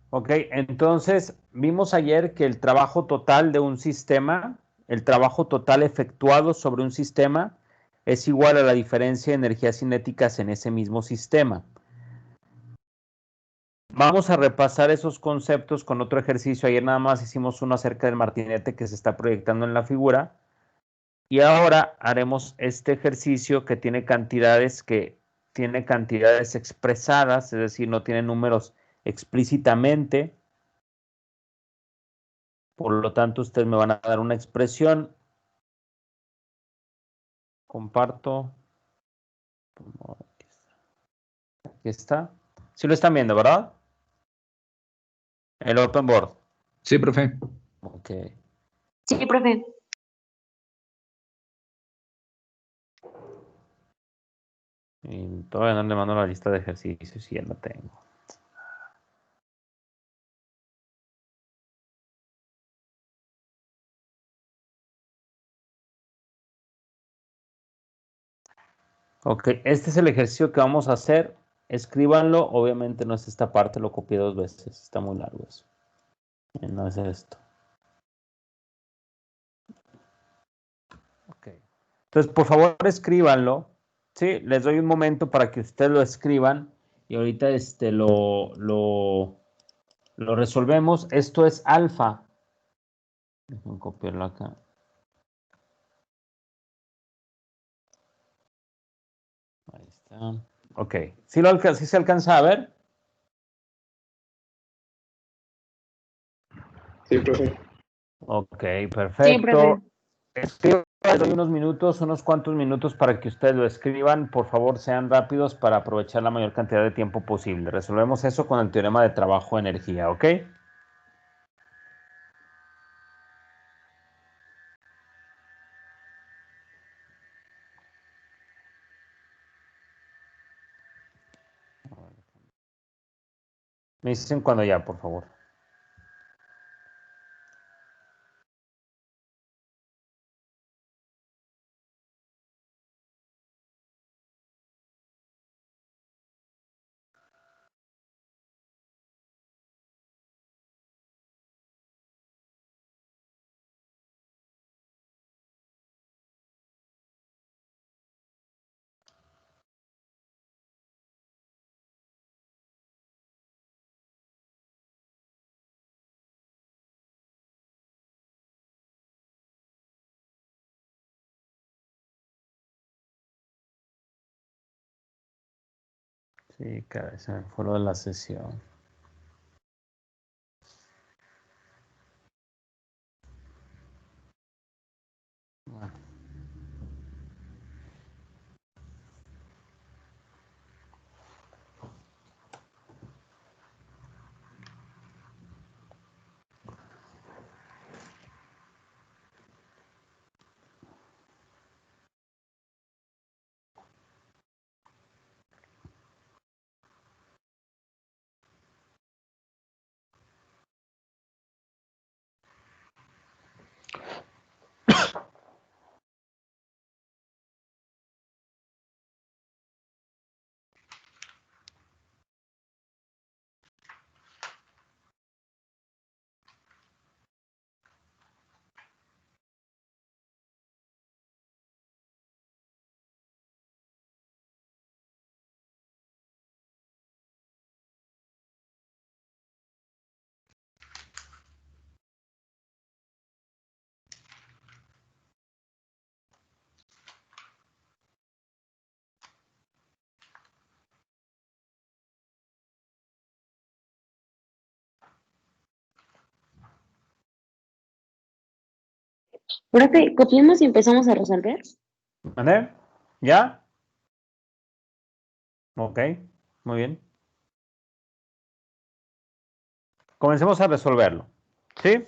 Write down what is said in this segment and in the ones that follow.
Ok, entonces vimos ayer que el trabajo total de un sistema, el trabajo total efectuado sobre un sistema es igual a la diferencia de energías cinéticas en ese mismo sistema. Vamos a repasar esos conceptos con otro ejercicio. Ayer nada más hicimos uno acerca del martinete que se está proyectando en la figura. Y ahora haremos este ejercicio que tiene cantidades expresadas, es decir, no tiene números explícitamente. Por lo tanto, ustedes me van a dar una expresión. Comparto. Aquí está. Sí lo están viendo, ¿verdad? El open board. Sí, profe. Ok. Sí, profe. Y todavía no le mando la lista de ejercicios y ya la tengo. Ok, este es el ejercicio que vamos a hacer. Escríbanlo. Obviamente no es esta parte, lo copié 2 veces. Está muy largo eso. No es esto. Ok. Entonces, por favor, escríbanlo. Sí, les doy un momento para que ustedes lo escriban. Y ahorita lo resolvemos. Esto es alfa. Déjenme copiarlo acá. Ahí está. Ok. ¿Sí se alcanza a ver? Sí, profe. Ok, Sí, perfecto. profe. Les doy unos cuantos minutos para que ustedes lo escriban. Por favor, sean rápidos para aprovechar la mayor cantidad de tiempo posible. Resolvemos eso con el teorema de trabajo-energía, ¿ok? Me dicen cuando ya, por favor. Sí, caray, se me fue lo de la sesión. Bueno. Profe, copiamos y empezamos a resolver. ¿Vale? ¿Ya? Ok, muy bien. Comencemos a resolverlo. ¿Sí?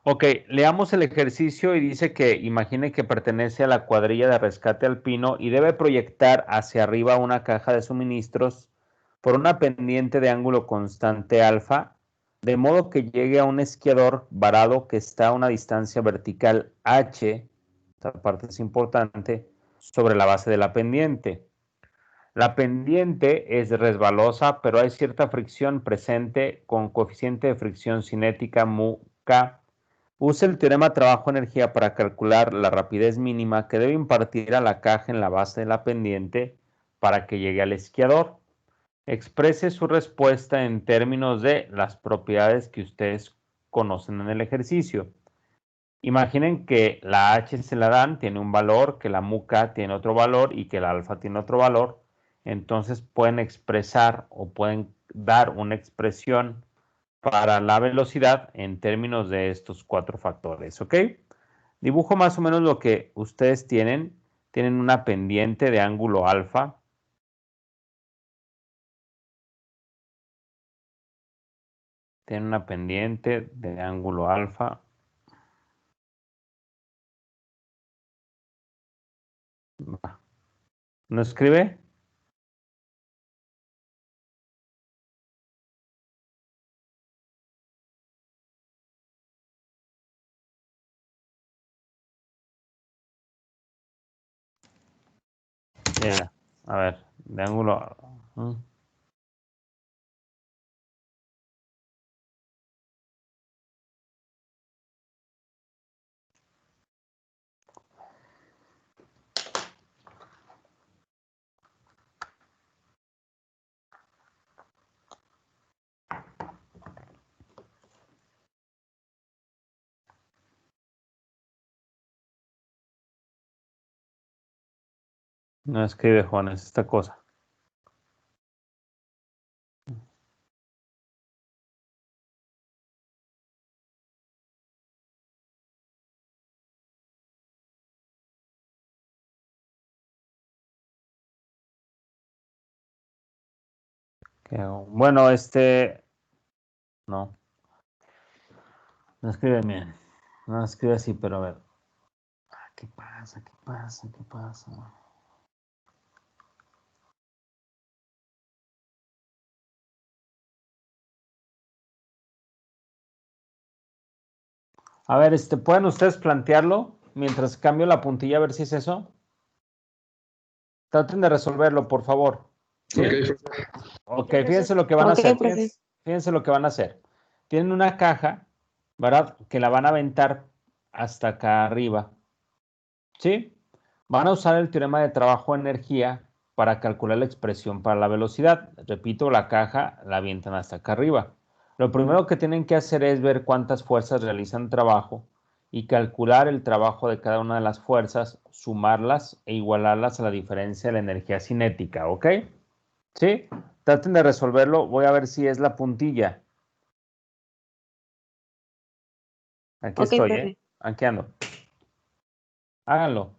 Ok, leamos el ejercicio y dice que imagine que pertenece a la cuadrilla de rescate alpino y debe proyectar hacia arriba una caja de suministros por una pendiente de ángulo constante alfa, de modo que llegue a un esquiador varado que está a una distancia vertical h, esta parte es importante, sobre la base de la pendiente. La pendiente es resbalosa, pero hay cierta fricción presente con coeficiente de fricción cinética mu k. Usa el teorema trabajo-energía para calcular la rapidez mínima que debe impartir a la caja en la base de la pendiente para que llegue al esquiador. Exprese su respuesta en términos de las propiedades que ustedes conocen en el ejercicio. Imaginen que la H se la dan, tiene un valor, que la mu k tiene otro valor y que el alfa tiene otro valor. Entonces pueden expresar o pueden dar una expresión para la velocidad en términos de estos cuatro factores, ¿ok? Dibujo más o menos lo que ustedes tienen. Tienen una pendiente de ángulo alfa. Tienen una pendiente de ángulo alfa. ¿No escribe? Yeah. A ver, de ángulo. No escribe, Juan, es esta cosa. ¿Qué hago? Bueno, no. No escribe bien. No escribe así, pero a ver. ¿Qué pasa? ¿Qué pasa? ¿Qué pasa? A ver, ¿pueden ustedes plantearlo mientras cambio la puntilla a ver si es eso? Traten de resolverlo, por favor. ¿Sí? Ok, fíjense lo que van a hacer. Fíjense lo que van a hacer. Tienen una caja, ¿verdad? Que la van a aventar hasta acá arriba. ¿Sí? Van a usar el teorema de trabajo-energía para calcular la expresión para la velocidad. Repito, la caja la avientan hasta acá arriba. Lo primero que tienen que hacer es ver cuántas fuerzas realizan trabajo y calcular el trabajo de cada una de las fuerzas, sumarlas e igualarlas a la diferencia de la energía cinética, ¿ok? ¿Sí? Traten de resolverlo. Voy a ver si es la puntilla. Aquí Ok, estoy, ¿eh? profe. Aquí ando. Háganlo.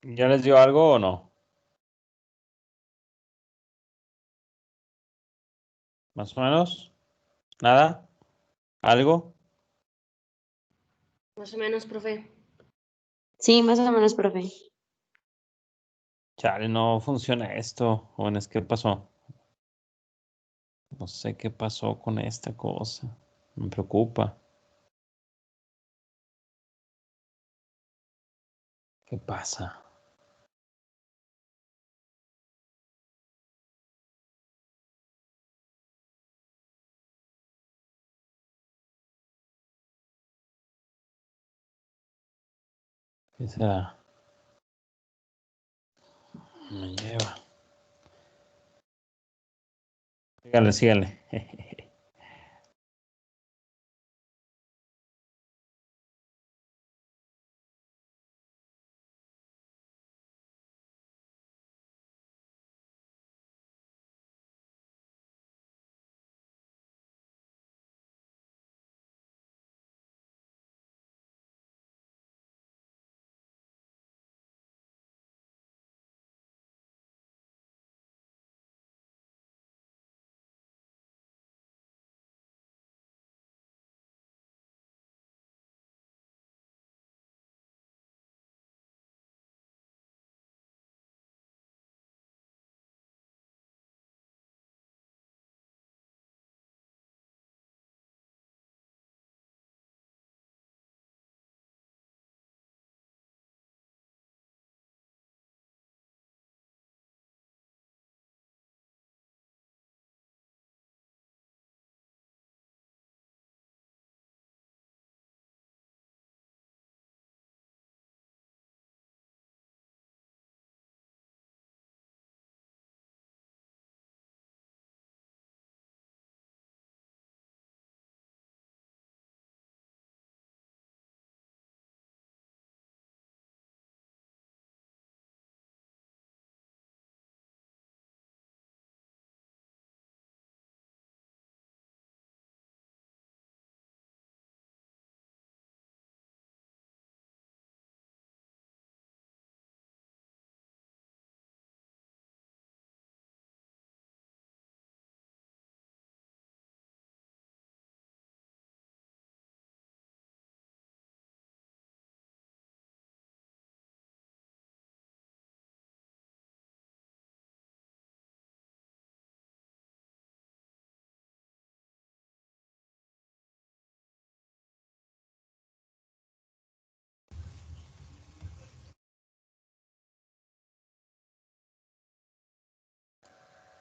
¿Ya les dio algo o no? ¿Más o menos? ¿Nada? ¿Algo? Más o menos, profe. Sí, más o menos, profe. Chale, no funciona esto. Jóvenes, ¿qué pasó? No sé qué pasó con esta cosa. Me preocupa. ¿Qué pasa? ¿Qué será? Me lleva. Síganle, síganle.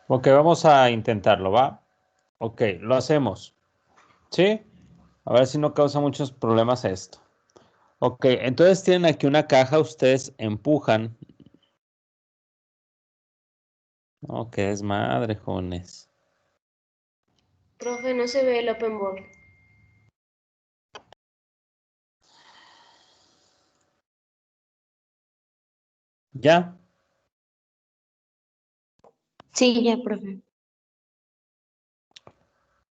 Ok, vamos a intentarlo, ¿va? Ok, lo hacemos. ¿Sí? A ver si no causa muchos problemas esto. Ok, entonces tienen aquí una caja, ustedes empujan. No, qué desmadre, jóvenes. Profe, no se ve el open board. ¿Ya? Sí, ya, profe.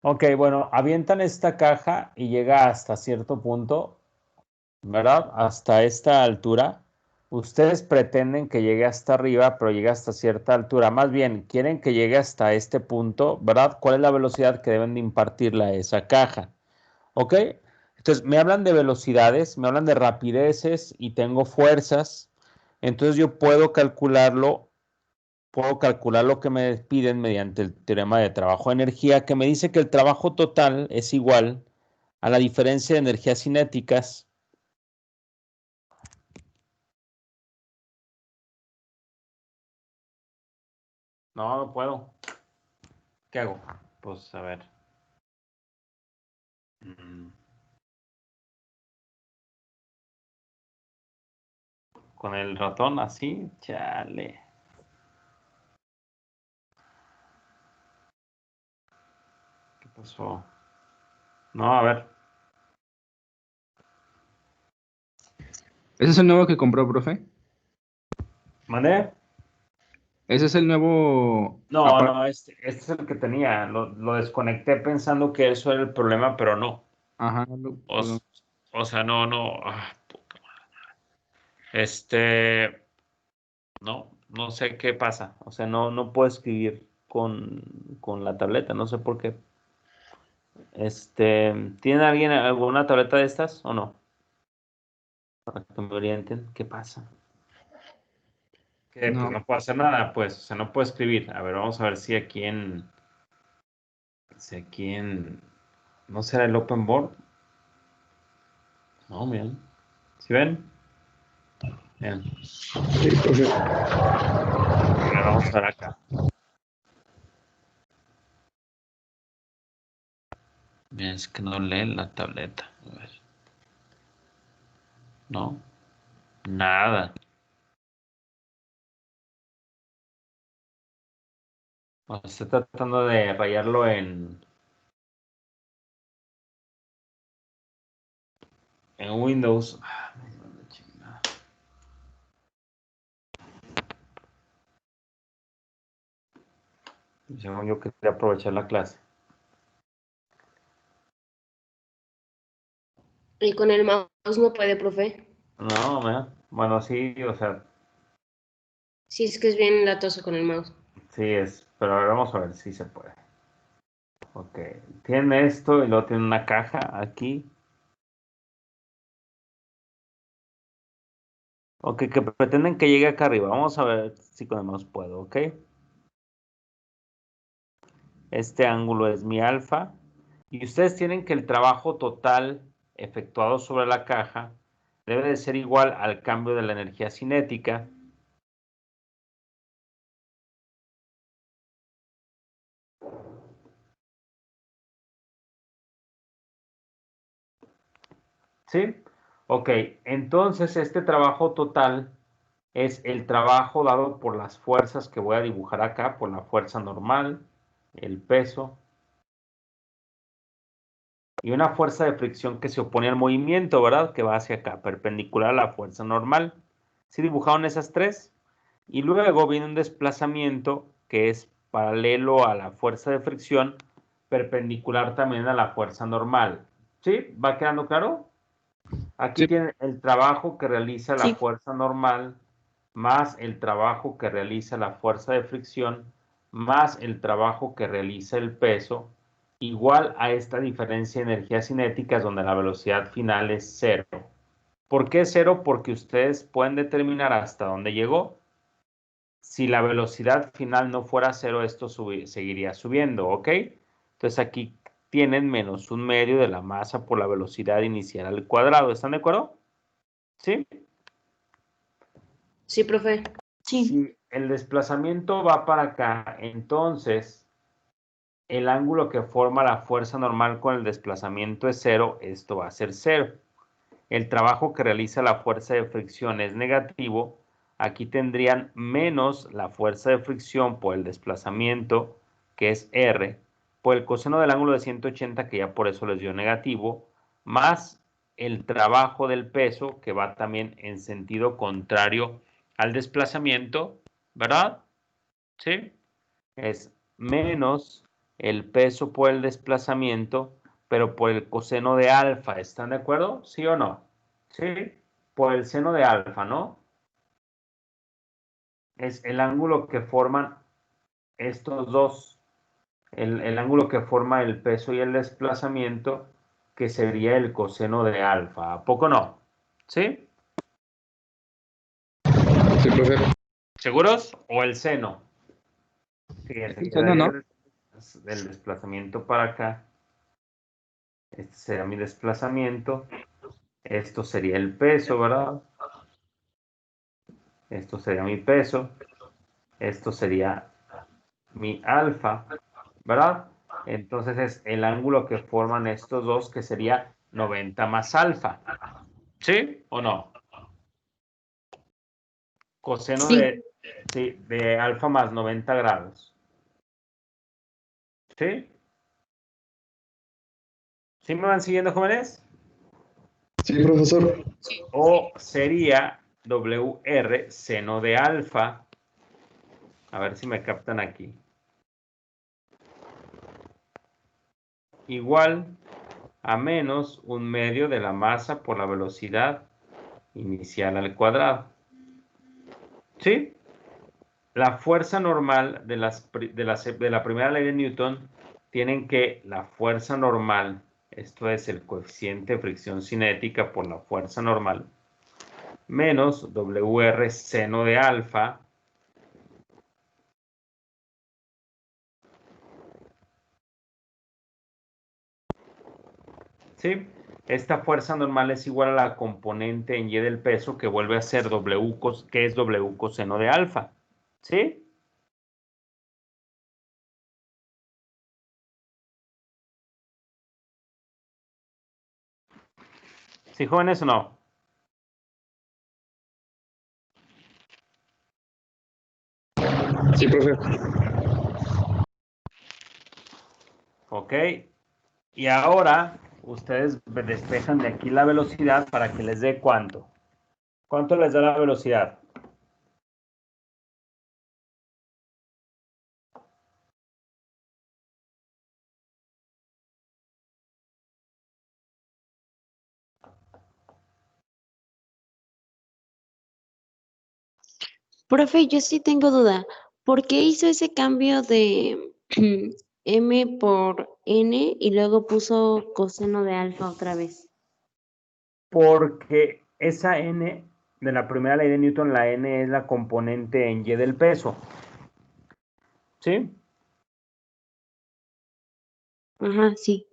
Ok, bueno, avientan esta caja y llega hasta cierto punto, ¿verdad? Hasta esta altura. Ustedes pretenden que llegue hasta arriba, pero llega hasta cierta altura. Más bien, quieren que llegue hasta este punto, ¿verdad? ¿Cuál es la velocidad que deben de impartirle a esa caja? ¿Ok? Entonces, me hablan de velocidades, me hablan de rapideces y tengo fuerzas. Entonces, yo puedo calcular lo que me piden mediante el teorema de trabajo-energía, que me dice que el trabajo total es igual a la diferencia de energías cinéticas. No, no puedo. ¿Qué hago? Pues a ver. Mm, Con el ratón así, chale. ¿Qué pasó? No, a ver. ¿Ese es el nuevo que compró, profe? ¿Mandé? ¿Ese es el nuevo No, aparato? no, este es el que tenía. Lo desconecté pensando que eso era el problema, pero no. Ajá, O, s- o sea, no, no. Puta madre. Este. No sé qué pasa. O sea, no puedo escribir con la tableta, no sé por qué. ¿Tiene alguien alguna tableta de estas o no? Para que me orienten, ¿qué pasa? Que pues No. no puedo hacer nada, pues, o sea, no puedo escribir. A ver, vamos a ver si aquí en, ¿no será el open board? No, miren. ¿Sí ven? Bien. Sí, profe. A ver, vamos a ver acá. Miren, es que no leen la tableta. A ver. No, nada. O sea, estoy tratando de rayarlo en Windows. Ah, no, chingada. Según yo quería aprovechar la clase. Y con el mouse no puede, profe. No, mira. Bueno, sí, o sea, Sí, es que es bien latoso con el mouse. sí es. Pero ahora vamos a ver si se puede. Ok. Tiene esto y luego tiene una caja aquí. Ok, que pretenden que llegue acá arriba. Vamos a ver si con el mouse puedo, ¿ok? Este ángulo es mi alfa. Y ustedes tienen que el trabajo total efectuado sobre la caja debe de ser igual al cambio de la energía cinética. ¿Sí? Ok, entonces este trabajo total es el trabajo dado por las fuerzas que voy a dibujar acá, por la fuerza normal, el peso, y una fuerza de fricción que se opone al movimiento, ¿verdad? Que va hacia acá, perpendicular a la fuerza normal. ¿Sí dibujaron esas tres? Y luego viene un desplazamiento que es paralelo a la fuerza de fricción, perpendicular también a la fuerza normal. ¿Sí? ¿Va quedando claro? Aquí Sí. tienen el trabajo que realiza la Sí. fuerza normal, más el trabajo que realiza la fuerza de fricción, más el trabajo que realiza el peso, igual a esta diferencia de energías cinéticas donde la velocidad final es cero. ¿Por qué cero? Porque ustedes pueden determinar hasta dónde llegó. Si la velocidad final no fuera cero, esto seguiría subiendo, ¿ok? Entonces aquí tienen menos un medio de la masa por la velocidad inicial al cuadrado. ¿Están de acuerdo? ¿Sí? Sí, profe. Sí. Si el desplazamiento va para acá, entonces el ángulo que forma la fuerza normal con el desplazamiento es cero, esto va a ser cero. El trabajo que realiza la fuerza de fricción es negativo, aquí tendrían menos la fuerza de fricción por el desplazamiento, que es R, por el coseno del ángulo de 180, que ya por eso les dio negativo, más el trabajo del peso, que va también en sentido contrario al desplazamiento, ¿verdad? ¿Sí? Es menos el peso por el desplazamiento, pero por el coseno de alfa. ¿Están de acuerdo? ¿Sí o no? Sí, por el seno de alfa, ¿no? Es el ángulo que forman estos dos. El ángulo que forma el peso y el desplazamiento, que sería el coseno de alfa. ¿A poco no? ¿Sí? Sí, profe. ¿Seguros? ¿O el seno? Fíjense, No, quedaría no. el desplazamiento para acá. Este sería mi desplazamiento. Esto sería el peso, ¿verdad? Esto sería mi peso. Esto sería mi alfa, ¿verdad? Entonces es el ángulo que forman estos dos, que sería 90 más alfa. ¿Sí o no? Coseno Sí. de alfa más 90 grados. ¿Sí? ¿Sí me van siguiendo, jóvenes? Sí, profesor. O sería WR seno de alfa. A ver si me captan aquí. Igual a menos un medio de la masa por la velocidad inicial al cuadrado. ¿Sí? la fuerza normal de la primera ley de Newton tienen que la fuerza normal, esto es el coeficiente de fricción cinética por la fuerza normal, menos WR seno de alfa ¿sí? Esta fuerza normal es igual a la componente en y del peso que vuelve a ser W, que es W coseno de alfa. ¿Sí? ¿Sí, jóvenes o no? Sí, profe. Ok. Y ahora ustedes despejan de aquí la velocidad para que les dé cuánto. ¿Cuánto les da la velocidad? Profe, yo sí tengo duda. ¿Por qué hizo ese cambio de m por n y luego puso coseno de alfa otra vez? Porque esa n de la primera ley de Newton, la n es la componente en y del peso. ¿Sí? Ajá, sí.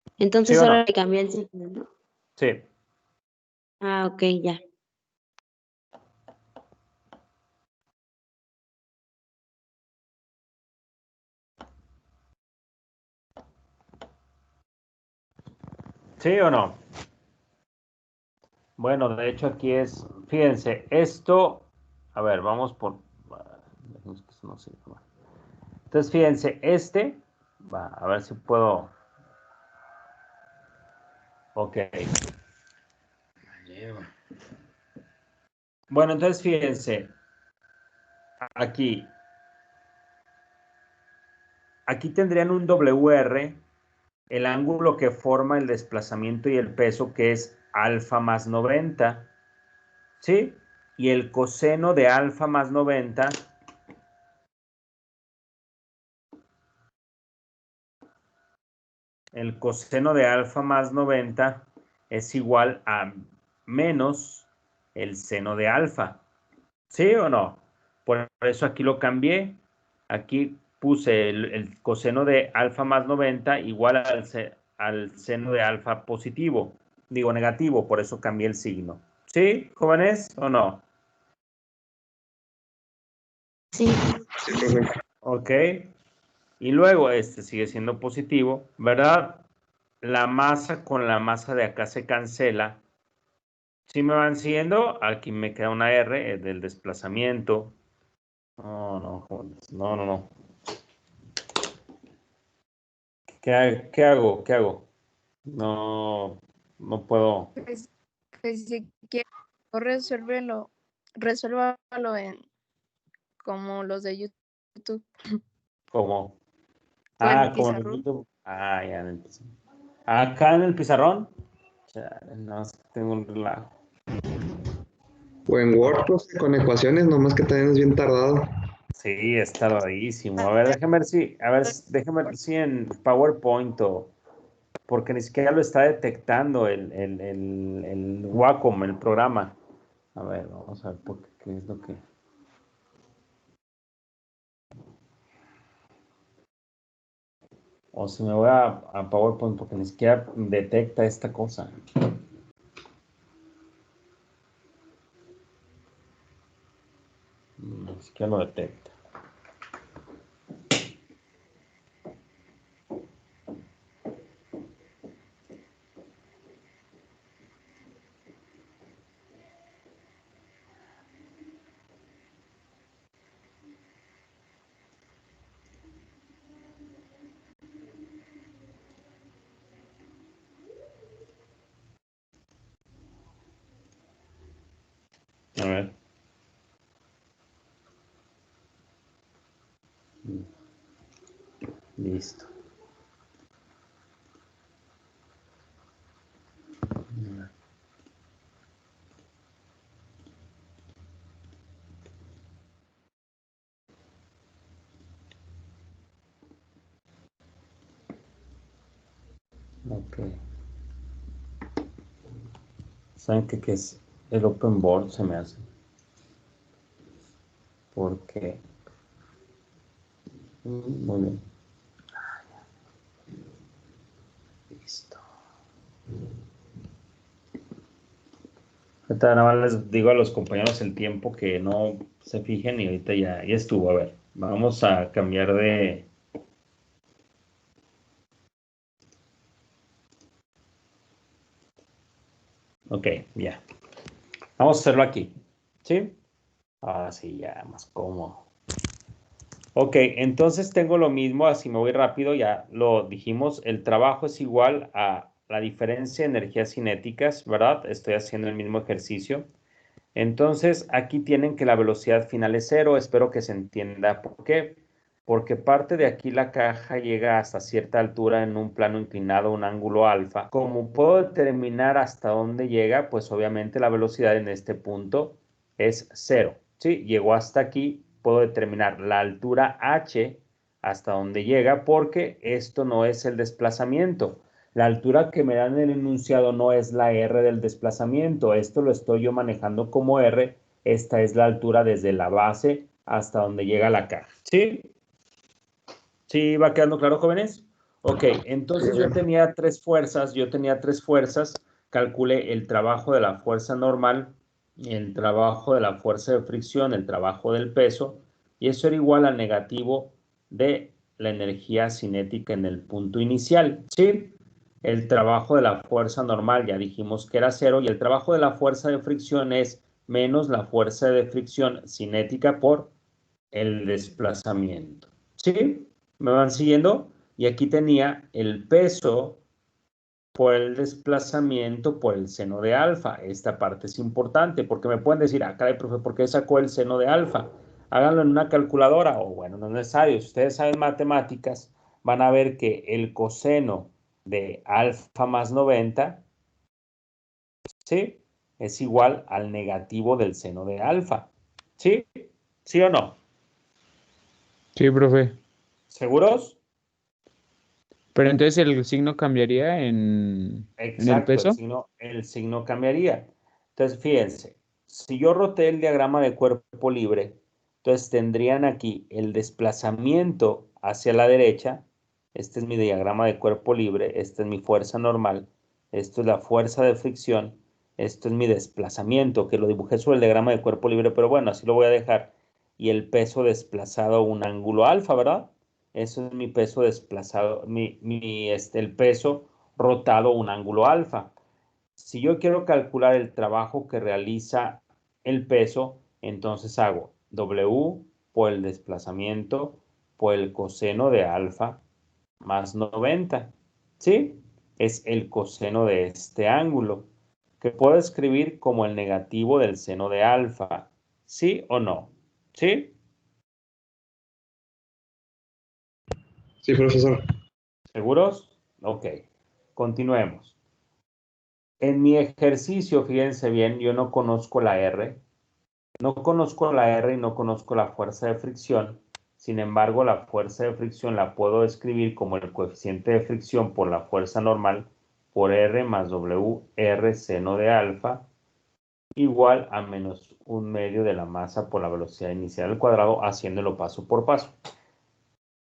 ¿Sí Entonces o solo no? le cambié el signo, ¿no? Sí. Ah, ok, ya. ¿Sí o no? Bueno, de hecho aquí es, fíjense, esto, a ver, vamos por, no sé, entonces fíjense, a ver si puedo, ok. Bueno, entonces fíjense, aquí, aquí tendrían un WR, el ángulo que forma el desplazamiento y el peso, que es alfa más 90, ¿sí? Y el coseno de alfa más 90 el coseno de alfa más 90 es igual a menos el seno de alfa. ¿Sí o no? Por eso aquí lo cambié. Aquí puse el coseno de alfa más 90 igual al seno de alfa positivo. Digo negativo, por eso cambié el signo. ¿Sí, jóvenes o no? Sí. Sí, profe. Ok. Y luego este sigue siendo positivo, ¿verdad? La masa con la masa de acá se cancela. Si me van siguiendo, aquí me queda una R del desplazamiento. No, no, jóvenes. No, no, no. ¿Qué hago? ¿Qué hago? No, no puedo. Pues si quieres, resuélvalo en como los de YouTube ¿Cómo? o en Ah, como en el pizarrón. YouTube. Ah, ya en el pizarrón. Acá en el pizarrón. Chale, no, es que tengo un relajo. O en Word, profe, con ecuaciones, nomás que también es bien tardado. Sí, es tardadísimo. A ver, déjame ver si, déjame ver si en PowerPoint porque ni siquiera lo está detectando el Wacom, el programa. A ver, vamos a ver qué es lo que. O si me voy a PowerPoint porque ni siquiera detecta esta cosa. Ni siquiera lo detecta. A ver. Listo. Ok. ¿Saben qué es el open board? Se me hace. Porque. Muy bien. Listo. Ahorita nada más les digo a los compañeros el tiempo que no se fijen y ahorita ya estuvo. A ver, vamos a cambiar de. Ok, ya. Vamos a hacerlo aquí. ¿Sí? Ahora sí, ya más cómodo. Ok, entonces tengo lo mismo, así me voy rápido, ya lo dijimos, el trabajo es igual a la diferencia de energías cinéticas, ¿verdad? Estoy haciendo el mismo ejercicio. Entonces, aquí tienen que la velocidad final es cero, espero que se entienda por qué. Porque parte de aquí la caja llega hasta cierta altura en un plano inclinado, un ángulo alfa. Como puedo determinar hasta dónde llega, pues obviamente la velocidad en este punto es cero. ¿Sí? Llegó hasta aquí, puedo determinar la altura h hasta dónde llega porque esto no es el desplazamiento. La altura que me dan en el enunciado no es la R del desplazamiento, esto lo estoy yo manejando como R, esta es la altura desde la base hasta donde llega la caja. ¿Sí? ¿Sí va quedando claro, jóvenes? Ok, entonces yo tenía tres fuerzas, calculé el trabajo de la fuerza normal, el trabajo de la fuerza de fricción, el trabajo del peso, y eso era igual al negativo de la energía cinética en el punto inicial, ¿sí? El trabajo de la fuerza normal ya dijimos que era cero, y el trabajo de la fuerza de fricción es menos la fuerza de fricción cinética por el desplazamiento, ¿sí? ¿Me van siguiendo? Y aquí tenía el peso por el desplazamiento por el seno de alfa. Esta parte es importante porque me pueden decir, caray, profe, ¿por qué sacó el seno de alfa? Háganlo en una calculadora o bueno, no es necesario. Si ustedes saben matemáticas, van a ver que el coseno de alfa más 90, ¿sí? Es igual al negativo del seno de alfa. ¿Sí? ¿Sí o no? Sí, profe. ¿Seguros? Pero entonces el signo cambiaría en el Exacto, peso. el signo cambiaría. Entonces, fíjense, si yo roté el diagrama de cuerpo libre, entonces tendrían aquí el desplazamiento hacia la derecha. Este es mi diagrama de cuerpo libre, esta es mi fuerza normal, esto es la fuerza de fricción, esto es mi desplazamiento, que lo dibujé sobre el diagrama de cuerpo libre, pero bueno, así lo voy a dejar. Y el peso desplazado a un ángulo alfa, ¿verdad? Eso es mi peso desplazado, el peso rotado un ángulo alfa. Si yo quiero calcular el trabajo que realiza el peso, entonces hago W por el desplazamiento por el coseno de alfa más 90. ¿Sí? Es el coseno de este ángulo, que puedo escribir como el negativo del seno de alfa. ¿Sí o no? ¿Sí? Sí, profesor. ¿Seguros? Ok. Continuemos. En mi ejercicio, fíjense bien, yo no conozco la R. No conozco la R y no conozco la fuerza de fricción. Sin embargo, la fuerza de fricción la puedo escribir como el coeficiente de fricción por la fuerza normal por R más W R seno de alfa igual a menos un medio de la masa por la velocidad inicial al cuadrado, haciéndolo paso por paso.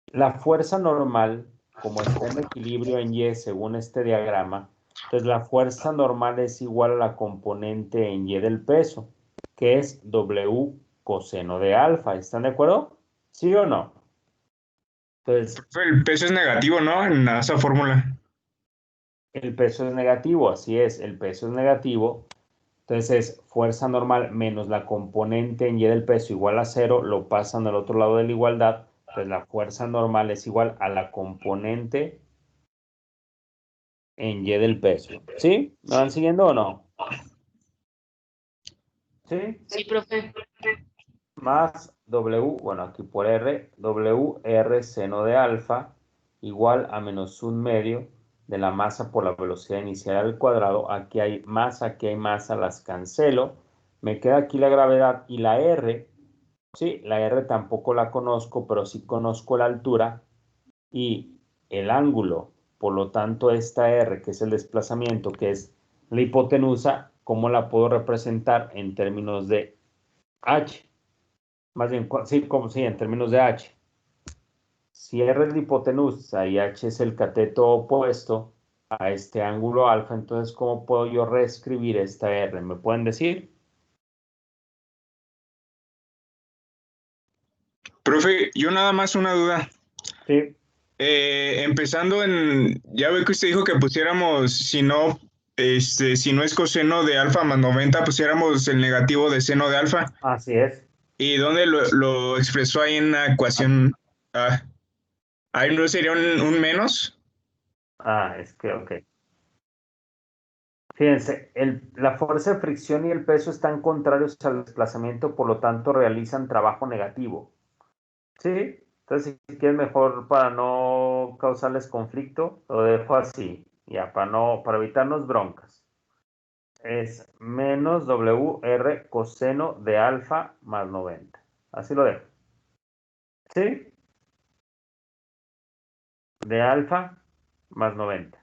La fuerza normal, como está en equilibrio en Y según este diagrama, entonces la fuerza normal es igual a la componente en Y del peso, que es W coseno de alfa. ¿Están de acuerdo? ¿Sí o no? Entonces, El peso es negativo, ¿no? En esa fórmula. el peso es negativo, así es, el peso es negativo. Entonces es fuerza normal menos la componente en Y del peso igual a 0, lo pasan al otro lado de la igualdad. Entonces la fuerza normal es igual a la componente en Y del peso. ¿Sí? ¿Me van siguiendo o no? ¿Sí? Sí, profe. Más W, bueno, aquí por R, WR seno de alfa igual a menos un medio de la masa por la velocidad inicial al cuadrado. Aquí hay masa, las cancelo. Me queda aquí la gravedad y la R. Sí, la R tampoco la conozco, pero sí conozco la altura y el ángulo por lo tanto esta R, que es el desplazamiento, que es la hipotenusa, ¿cómo la puedo representar en términos de H? Más bien, sí, en términos de H. Si R es la hipotenusa y H es el cateto opuesto a este ángulo alfa, entonces, ¿cómo puedo yo reescribir esta R? ¿Me pueden decir? Profe, yo nada más una duda. Sí. Empezando ya ve que usted dijo que pusiéramos, si no es coseno de alfa más 90, pusiéramos el negativo de seno de alfa. Así es. ¿Y dónde lo expresó ahí en la ecuación? Ahí no sería un menos. Es que, ok. Fíjense, la fuerza de fricción y el peso están contrarios al desplazamiento, por lo tanto realizan trabajo negativo. ¿Sí? Entonces, si quieres mejor para no causarles conflicto, lo dejo así, ya, para evitarnos broncas. Es menos WR coseno de alfa más 90. Así lo dejo. ¿Sí? De alfa más 90.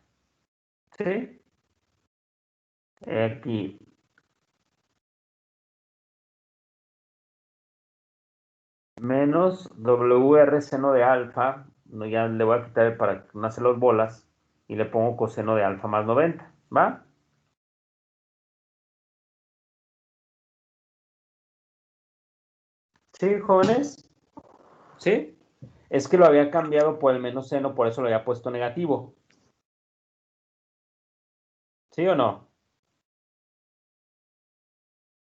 ¿Sí? Aquí. Menos WR seno de alfa. No, ya le voy a quitar para que no hace las bolas. Y le pongo coseno de alfa más 90. ¿Va? ¿Sí, jóvenes? ¿Sí? Es que lo había cambiado por el menos seno, por eso lo había puesto negativo. ¿Sí o no?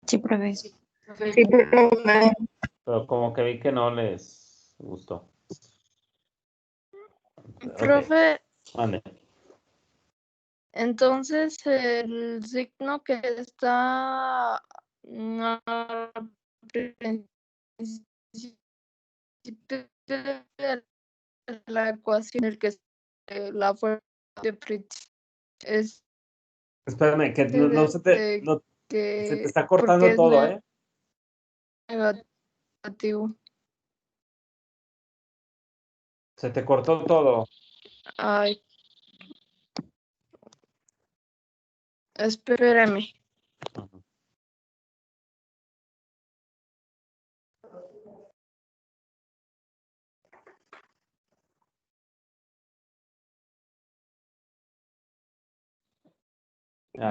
Sí, profe. Pero como que vi que no les gustó. Ok, Profe, mande. entonces el signo que está al principio de la ecuación, el que es la fuerza de fricción, es Espérame, que no se te que está porque cortando es todo, ¿eh? negativo. Se te cortó todo. Ay, espérame. Ujú.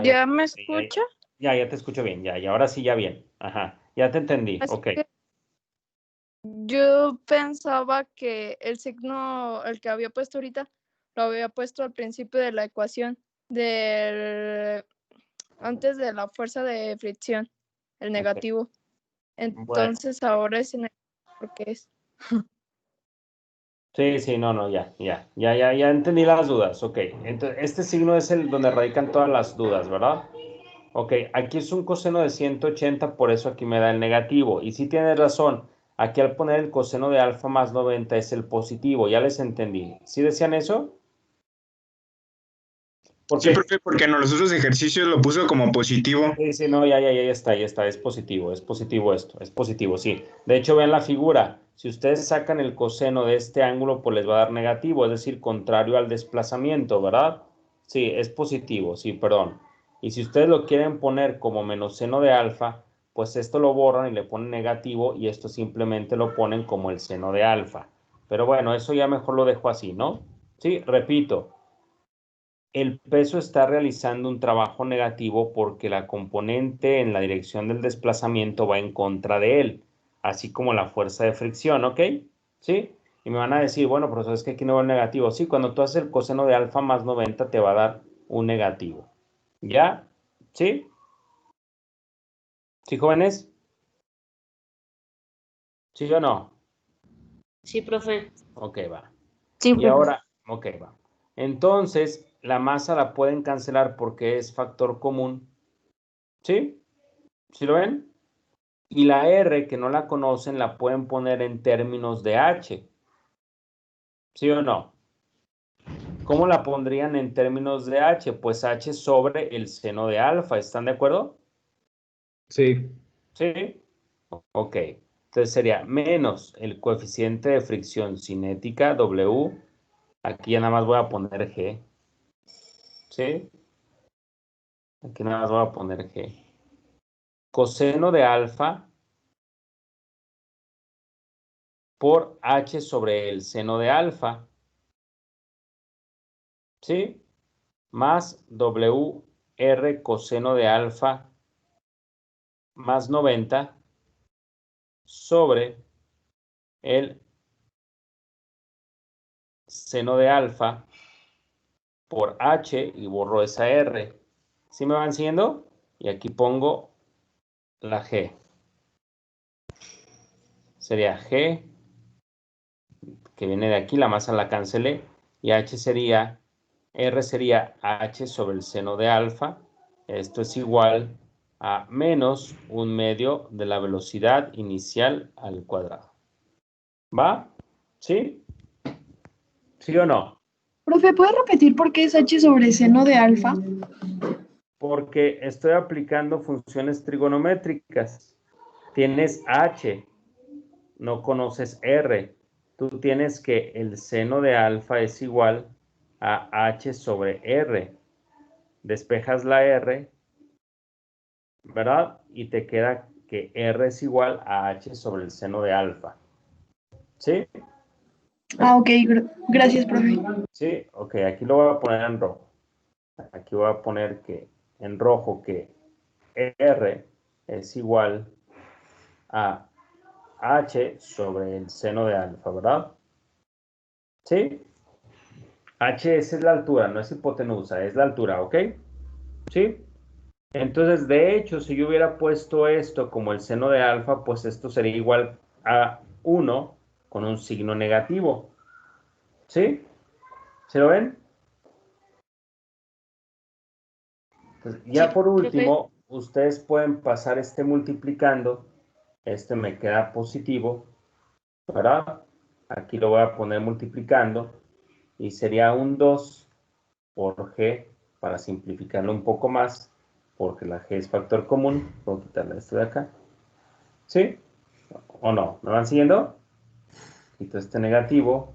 ¿Ya me escucha? Ya te escucho bien, ya, y ahora sí ya bien. Ajá, ya te entendí, Es ok. que yo pensaba que el signo, el que había puesto ahorita, lo había puesto al principio de la ecuación, antes de la fuerza de fricción, el negativo. Bueno, Entonces ahora es negativo porque es. sí, no, ya entendí las dudas, ok. Entonces, este signo es el donde radican todas las dudas, ¿verdad? Ok, aquí es un coseno de 180, por eso aquí me da el negativo. Y sí tienes razón, aquí al poner el coseno de alfa más 90 es el positivo, ya les entendí. ¿Sí decían eso? Sí, Porque, profe, porque en los otros ejercicios lo puso como positivo. sí, no, ya está, es positivo esto, es positivo, sí. De hecho, vean la figura, si ustedes sacan el coseno de este ángulo, pues les va a dar negativo, es decir, contrario al desplazamiento, ¿verdad? Sí, es positivo, sí, perdón. Y si ustedes lo quieren poner como menos seno de alfa, pues esto lo borran y le ponen negativo y esto simplemente lo ponen como el seno de alfa. Pero bueno, eso ya mejor lo dejo así, ¿no? Sí, repito. El peso está realizando un trabajo negativo porque la componente en la dirección del desplazamiento va en contra de él, así como la fuerza de fricción, ¿ok? ¿Sí? Y me van a decir, bueno, profesor, es que aquí no va el negativo. Sí, cuando tú haces el coseno de alfa más 90 te va a dar un negativo. ¿Ya? ¿Sí? ¿Sí, jóvenes? ¿Sí o no? Sí, profe. Ok, va. Sí, Y profe. ahora, ok, va. Entonces, la masa la pueden cancelar porque es factor común. ¿Sí? ¿Sí lo ven? Y la R, que no la conocen, la pueden poner en términos de H. ¿Sí o no? ¿Cómo la pondrían en términos de H? Pues H sobre el seno de alfa. ¿Están de acuerdo? Sí. Sí. Ok. Entonces sería menos el coeficiente de fricción cinética W Aquí ya nada más voy a poner G. ¿Sí? Aquí nada más voy a poner G. Coseno de alfa por H sobre el seno de alfa. ¿Sí? Más WR coseno de alfa más 90 sobre el seno de alfa por H y borro esa R. ¿Sí me van siguiendo? Y aquí pongo la G. Sería G, que viene de aquí, la masa la cancelé, y H sería, R sería H sobre el seno de alfa. Esto es igual a menos 1/2 de la velocidad inicial al cuadrado. ¿Va? ¿Sí? ¿Sí o no? Profe, ¿puede repetir por qué es h sobre seno de alfa? Porque estoy aplicando funciones trigonométricas. Tienes H, no conoces R. Tú tienes que el seno de alfa es igual a H sobre R. Despejas la R, ¿verdad? Y te queda que R es igual a H sobre el seno de alfa. ¿Sí? Ah, ok, gracias, profe. Sí, ok, aquí lo voy a poner en rojo. Aquí voy a poner que en rojo que R es igual a H sobre el seno de alfa, ¿verdad? ¿Sí? H es la altura, no es hipotenusa, es la altura, ¿ok? ¿Sí? Entonces, de hecho, si yo hubiera puesto esto como el seno de alfa, pues esto sería igual a 1 con un signo negativo. ¿Sí? ¿Se lo ven? Entonces, ya Sí, por profe. último, ustedes pueden pasar este multiplicando. Este me queda positivo, ¿verdad? Aquí lo voy a poner multiplicando y sería un 2 por G para simplificarlo un poco más, porque la G es factor común. Puedo quitarle esto de acá. ¿Sí? ¿O no? ¿Me van siguiendo? Quito este negativo,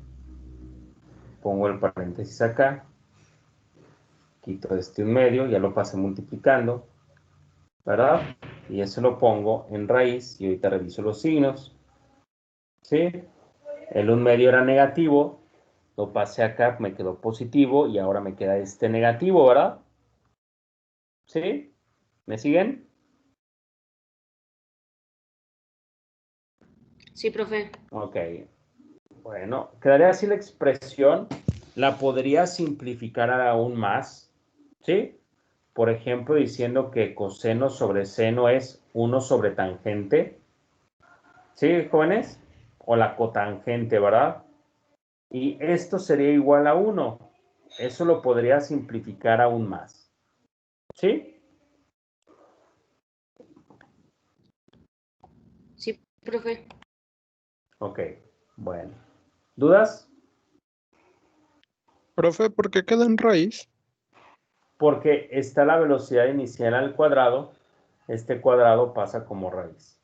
pongo el paréntesis acá, quito este 1/2, ya lo pasé multiplicando, ¿verdad? Y eso lo pongo en raíz y ahorita reviso los signos. ¿Sí? El 1/2 era negativo, lo pasé acá, me quedó positivo y ahora me queda este negativo, ¿verdad? ¿Sí? ¿Me siguen? Sí, profe. Ok. Bueno, quedaría así la expresión. La podría simplificar aún más, ¿sí? Por ejemplo, diciendo que coseno sobre seno es 1 sobre tangente. ¿Sí, jóvenes? O la cotangente, ¿verdad? Y esto sería igual a 1. Eso lo podría simplificar aún más. ¿Sí? Sí, profe. Ok, bueno. ¿Dudas? Profe, ¿por qué queda en raíz? Porque está la velocidad inicial al cuadrado. Este cuadrado pasa como raíz.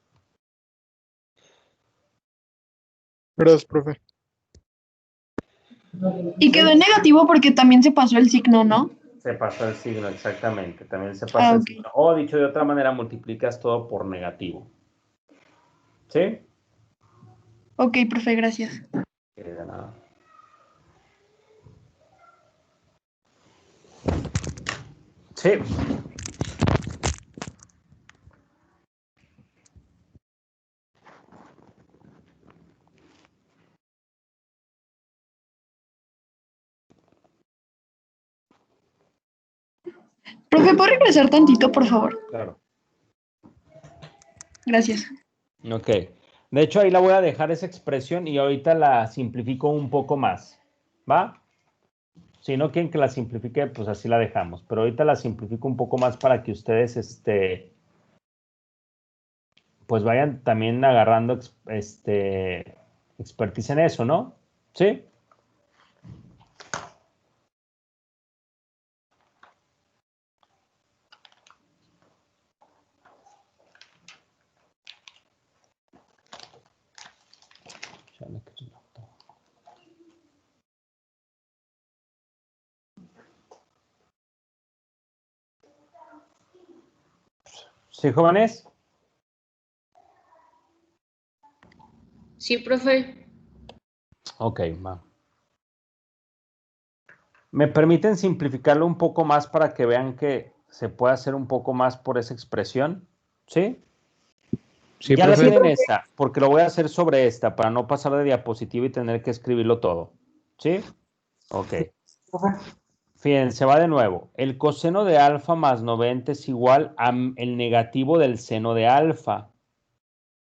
Gracias, profe. Y quedó en negativo porque también se pasó el signo, ¿no? Se pasa el signo, exactamente. También se pasa Ah, el ok. signo. O dicho de otra manera, multiplicas todo por negativo. ¿Sí? Ok, profe, gracias. De nada. Sí. Profe, ¿puedo regresar tantito, por favor? Claro. Gracias. Ok. De hecho, ahí la voy a dejar esa expresión y ahorita la simplifico un poco más. ¿Va? Si no quieren que la simplifique, pues así la dejamos. Pero ahorita la simplifico un poco más para que ustedes, pues vayan también agarrando, expertise en eso, ¿no? ¿Sí? Chale, que ¿Sí, jóvenes? Sí, profe. Ok, va. ¿Me permiten simplificarlo un poco más para que vean que se puede hacer un poco más por esa expresión? ¿Sí? Sí, Ya la profe. tienen esta, porque lo voy a hacer sobre esta para no pasar de diapositiva y tener que escribirlo todo. ¿Sí? Ok. Fíjense, va de nuevo. El coseno de alfa más 90 es igual al negativo del seno de alfa.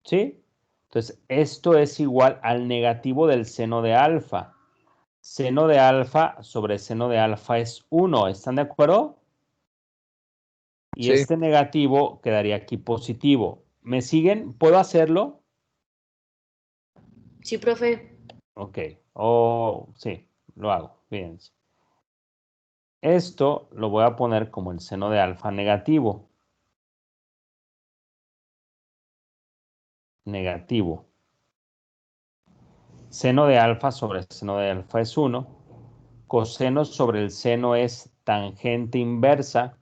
¿Sí? Entonces, esto es igual al negativo del seno de alfa. Seno de alfa sobre seno de alfa es 1. ¿Están de acuerdo? Y Sí. este negativo quedaría aquí positivo. ¿Me siguen? ¿Puedo hacerlo? Sí, profe. Ok. Oh, sí, lo hago. Fíjense. Esto lo voy a poner como el seno de alfa negativo. Negativo. Seno de alfa sobre seno de alfa es 1. Coseno sobre el seno es tangente inversa.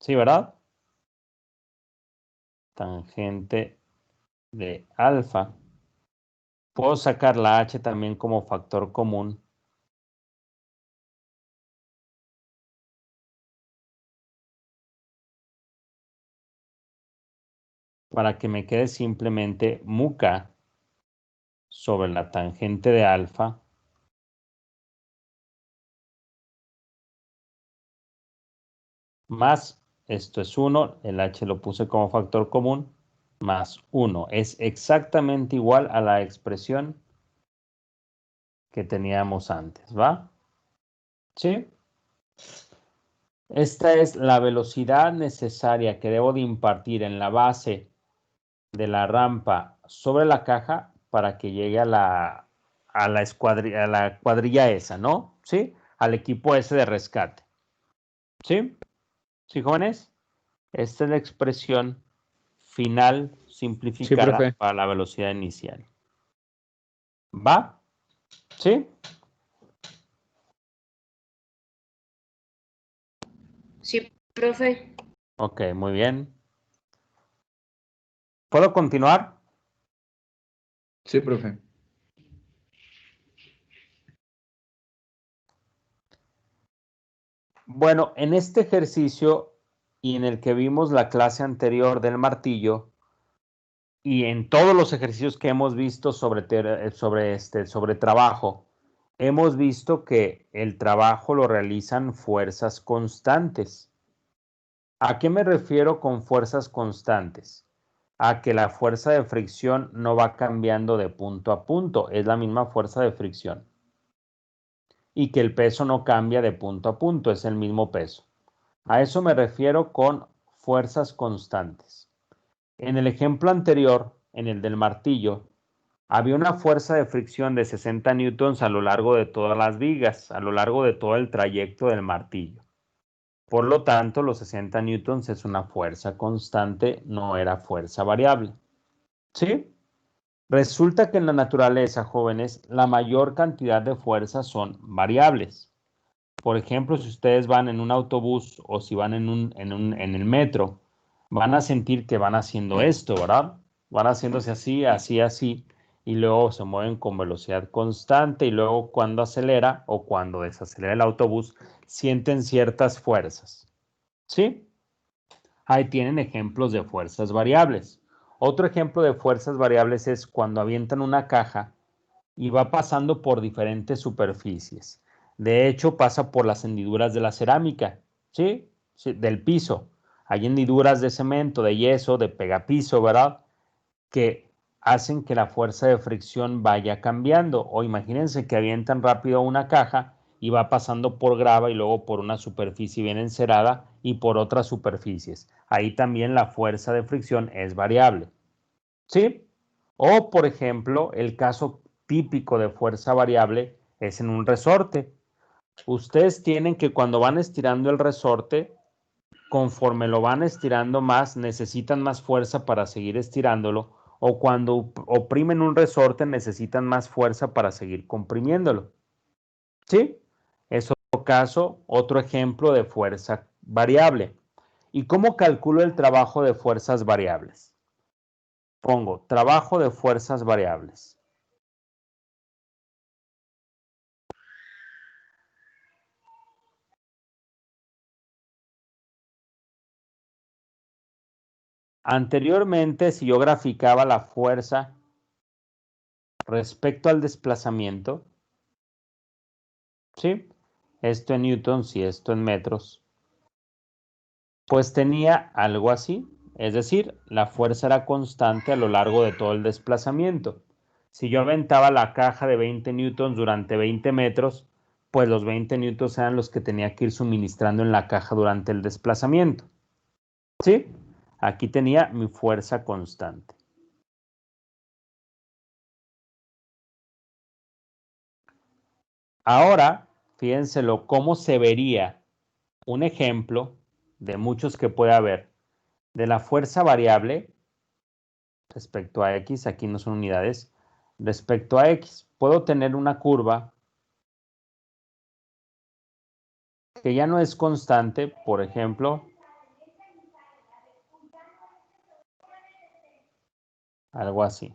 ¿Sí, verdad? Tangente de alfa. Puedo sacar la h también como factor común. Para que me quede simplemente muca sobre la tangente de alfa más, esto es 1, el h lo puse como factor común, más 1. Es exactamente igual a la expresión que teníamos antes, ¿va? ¿Sí? Esta es la velocidad necesaria que debo de impartir en la base de la rampa sobre la caja para que llegue a la cuadrilla esa, ¿no? ¿Sí? Al equipo ese de rescate. ¿Sí? ¿Sí, jóvenes? Esta es la expresión final Sí, simplificada profe. para la velocidad inicial. ¿Va? ¿Sí? Sí, profe. Ok, muy bien. ¿Puedo continuar? Sí, profe. Bueno, en este ejercicio y en el que vimos la clase anterior del martillo y en todos los ejercicios que hemos visto sobre trabajo, hemos visto que el trabajo lo realizan fuerzas constantes. ¿A qué me refiero con fuerzas constantes? A que la fuerza de fricción no va cambiando de punto a punto, es la misma fuerza de fricción. Y que el peso no cambia de punto a punto, es el mismo peso. A eso me refiero con fuerzas constantes. En el ejemplo anterior, en el del martillo, había una fuerza de fricción de 60 newtons a lo largo de todas las vigas, a lo largo de todo el trayecto del martillo. Por lo tanto, los 60 newtons es una fuerza constante, no era fuerza variable. ¿Sí? Resulta que en la naturaleza, jóvenes, la mayor cantidad de fuerzas son variables. Por ejemplo, si ustedes van en un autobús o si van en el metro, van a sentir que van haciendo esto, ¿verdad? Van haciéndose así, así, así, y luego se mueven con velocidad constante y luego cuando acelera o cuando desacelera el autobús, sienten ciertas fuerzas. ¿Sí? Ahí tienen ejemplos de fuerzas variables. Otro ejemplo de fuerzas variables es cuando avientan una caja y va pasando por diferentes superficies. De hecho, pasa por las hendiduras de la cerámica, ¿sí? Sí, del piso. Hay hendiduras de cemento, de yeso, de pegapiso, ¿verdad? Que hacen que la fuerza de fricción vaya cambiando. O imagínense que avientan rápido una caja y va pasando por grava y luego por una superficie bien encerada y por otras superficies. Ahí también la fuerza de fricción es variable. ¿Sí? O, por ejemplo, el caso típico de fuerza variable es en un resorte. Ustedes tienen que cuando van estirando el resorte, conforme lo van estirando más, necesitan más fuerza para seguir estirándolo, o cuando oprimen un resorte, necesitan más fuerza para seguir comprimiéndolo. ¿Sí? Es otro caso, otro ejemplo de fuerza variable. ¿Y cómo calculo el trabajo de fuerzas variables? Pongo trabajo de fuerzas variables. Anteriormente, si yo graficaba la fuerza respecto al desplazamiento, ¿sí? Esto en newtons y esto en metros, pues tenía algo así. Es decir, la fuerza era constante a lo largo de todo el desplazamiento. Si yo aventaba la caja de 20 newtons durante 20 metros, pues los 20 newtons eran los que tenía que ir suministrando en la caja durante el desplazamiento. ¿Sí? Aquí tenía mi fuerza constante. Ahora, fíjenselo cómo se vería un ejemplo de muchos que puede haber de la fuerza variable respecto a X, aquí no son unidades, respecto a X. Puedo tener una curva que ya no es constante, por ejemplo, algo así.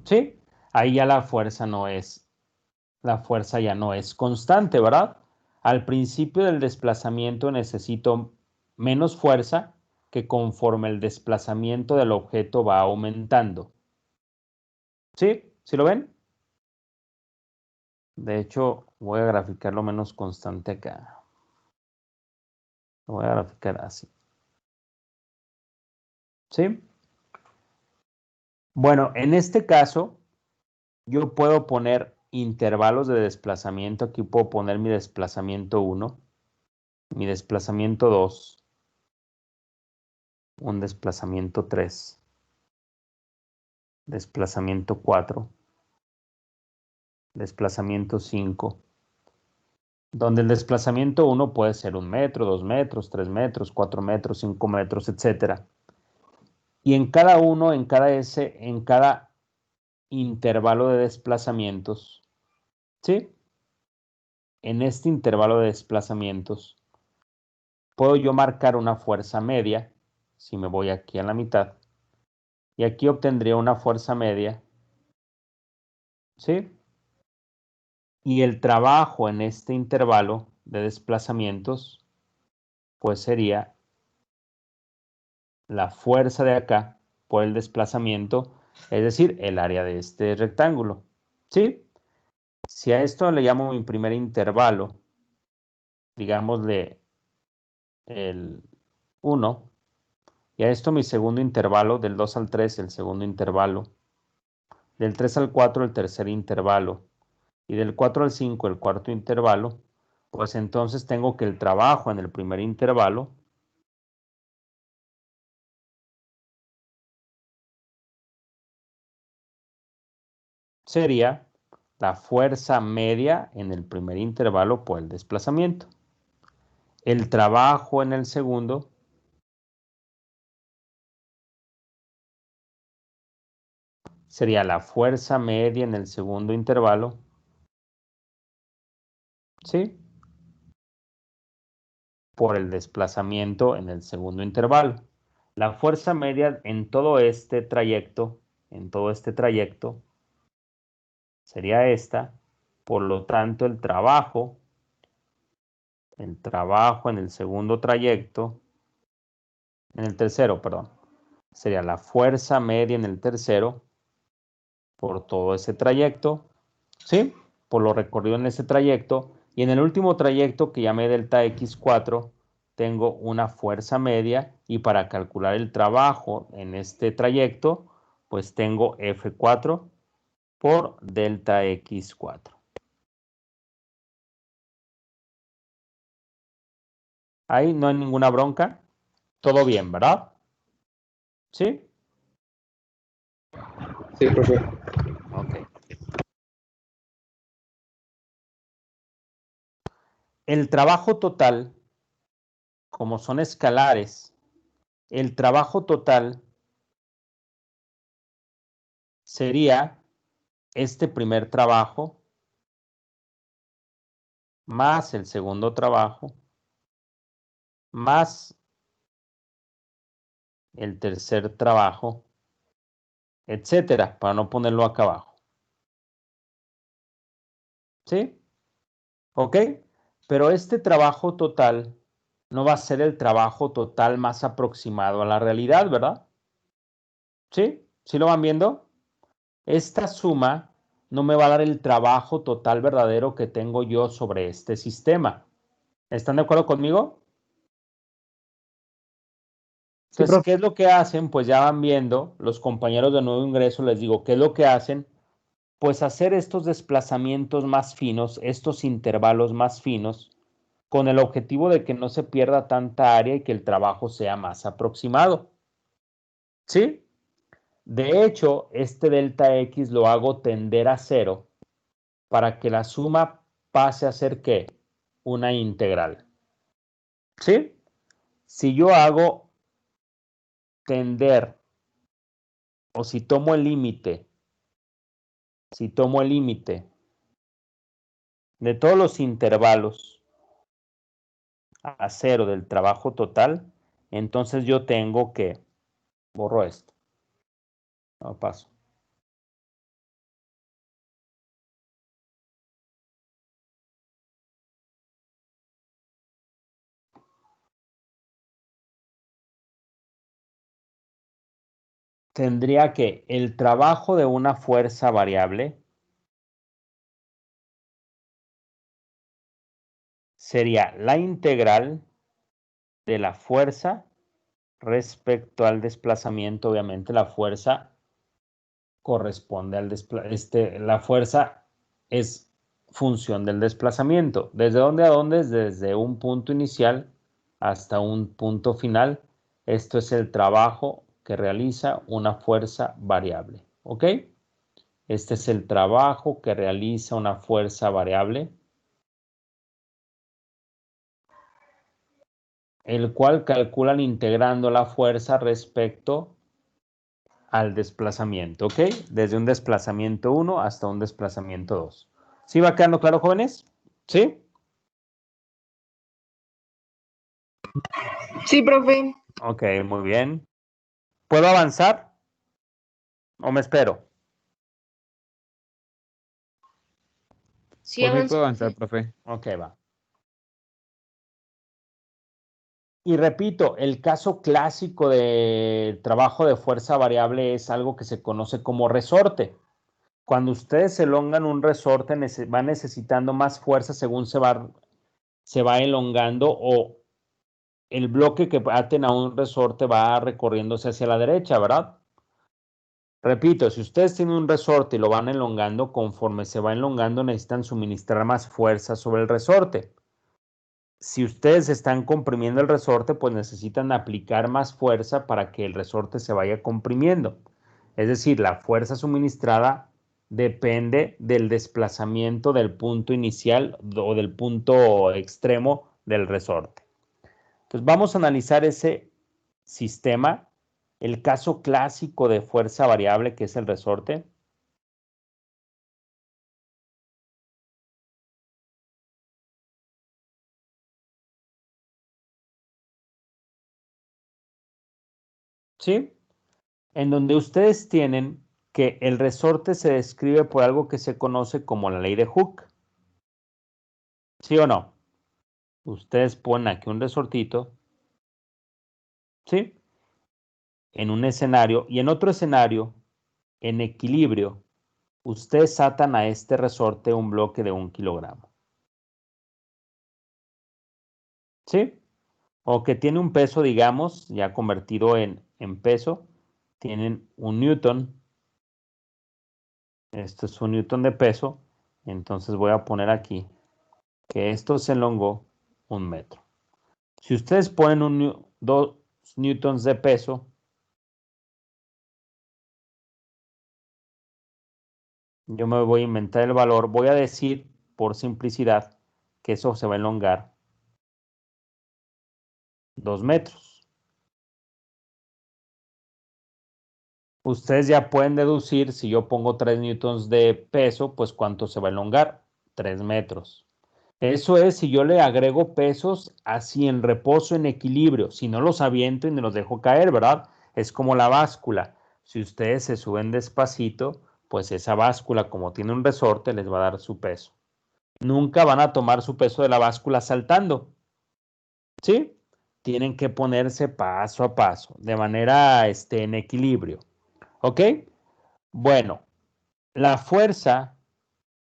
¿Sí? Ahí ya la fuerza ya no es constante, ¿verdad? Al principio del desplazamiento necesito menos fuerza que conforme el desplazamiento del objeto va aumentando. ¿Sí? ¿Sí lo ven? De hecho, voy a graficarlo menos constante acá. Lo voy a graficar así. ¿Sí? Bueno, en este caso, yo puedo poner intervalos de desplazamiento. Aquí puedo poner mi desplazamiento 1, mi desplazamiento 2, un desplazamiento 3, desplazamiento 4, desplazamiento 5, donde el desplazamiento 1 puede ser 1 metro, 2 metros, 3 metros, 4 metros, 5 metros, etc. Y en cada uno, en cada intervalo de desplazamientos, ¿sí? En este intervalo de desplazamientos, puedo yo marcar una fuerza media, si me voy aquí a la mitad, y aquí obtendría una fuerza media, ¿sí? Y el trabajo en este intervalo de desplazamientos, pues sería la fuerza de acá por el desplazamiento, es decir, el área de este rectángulo, ¿sí? Si a esto le llamo mi primer intervalo, digámosle el 1, y a esto mi segundo intervalo, del 2 al 3, el segundo intervalo, del 3 al 4, el tercer intervalo, y del 4 al 5, el cuarto intervalo, pues entonces tengo que el trabajo en el primer intervalo sería la fuerza media en el primer intervalo por el desplazamiento. El trabajo en el segundo sería la fuerza media en el segundo intervalo, ¿sí? Por el desplazamiento en el segundo intervalo. La fuerza media en todo este trayecto, sería esta. Por lo tanto, el trabajo en el segundo trayecto, en el tercero, perdón, sería la fuerza media en el tercero por todo ese trayecto, ¿sí? Por lo recorrido en ese trayecto. Y en el último trayecto que llamé delta X4, tengo una fuerza media y para calcular el trabajo en este trayecto, pues tengo F4 por delta X4. Ahí no hay ninguna bronca. Todo bien, ¿verdad? ¿Sí? Sí, profe. Ok. El trabajo total, como son escalares, el trabajo total sería este primer trabajo más el segundo trabajo más el tercer trabajo, etcétera, para no ponerlo acá abajo. ¿Sí? ¿Ok? Pero este trabajo total no va a ser el trabajo total más aproximado a la realidad, ¿verdad? ¿Sí? ¿Sí lo van viendo? Esta suma no me va a dar el trabajo total verdadero que tengo yo sobre este sistema. ¿Están de acuerdo conmigo? Sí, Entonces, profe. ¿qué es lo que hacen? Pues ya van viendo los compañeros de nuevo ingreso, les digo, ¿qué es lo que hacen? Pues hacer estos desplazamientos más finos, estos intervalos más finos, con el objetivo de que no se pierda tanta área y que el trabajo sea más aproximado. ¿Sí? De hecho, este delta X lo hago tender a 0 para que la suma pase a ser ¿qué? Una integral. ¿Sí? Si yo hago tender, o si tomo el límite de todos los intervalos a 0 del trabajo total, entonces yo tengo que, borro esto, no paso. Tendría que el trabajo de una fuerza variable sería la integral de la fuerza respecto al desplazamiento. Obviamente la fuerza corresponde al desplazamiento. La fuerza es función del desplazamiento. ¿Desde dónde a dónde? Desde un punto inicial hasta un punto final. Esto es el trabajo que realiza una fuerza variable. ¿Ok? Este es el trabajo que realiza una fuerza variable, el cual calculan integrando la fuerza respecto al desplazamiento, ¿ok? Desde un desplazamiento 1 hasta un desplazamiento 2. ¿Sí va quedando claro, jóvenes? ¿Sí? Sí, profe. Ok, muy bien. ¿Puedo avanzar o me espero? Sí, Por mí avanza, puedo avanzar, profe. profe. Ok, va. Y repito, el caso clásico de trabajo de fuerza variable es algo que se conoce como resorte. Cuando ustedes elongan un resorte, va necesitando más fuerza según se va elongando, o el bloque que aten a un resorte va recorriéndose hacia la derecha, ¿verdad? Repito, si ustedes tienen un resorte y lo van elongando, conforme se va elongando necesitan suministrar más fuerza sobre el resorte. Si ustedes están comprimiendo el resorte, pues necesitan aplicar más fuerza para que el resorte se vaya comprimiendo. Es decir, la fuerza suministrada depende del desplazamiento del punto inicial o del punto extremo del resorte. Entonces vamos a analizar ese sistema, el caso clásico de fuerza variable que es el resorte. ¿Sí? En donde ustedes tienen que el resorte se describe por algo que se conoce como la ley de Hooke. ¿Sí o no? Ustedes ponen aquí un resortito, ¿sí? En un escenario y en otro escenario, en equilibrio, ustedes atan a este resorte un bloque de 1 kilogramo. ¿Sí? O que tiene un peso, digamos, ya convertido en peso, tienen 1 newton. Esto es 1 newton de peso. Entonces voy a poner aquí que esto se elongó 1 metro. Si ustedes ponen 2 newtons de peso, yo me voy a inventar el valor. Voy a decir, por simplicidad, que eso se va a elongar 2 metros. Ustedes ya pueden deducir, si yo pongo 3 newtons de peso, pues cuánto se va a elongar, 3 metros. Eso es si yo le agrego pesos así en reposo, en equilibrio, si no los aviento y me los dejo caer, ¿verdad? Es como la báscula. Si ustedes se suben despacito, pues esa báscula, como tiene un resorte, les va a dar su peso. Nunca van a tomar su peso de la báscula saltando. ¿Sí? Tienen que ponerse paso a paso, de manera en equilibrio. ¿Ok? Bueno, la fuerza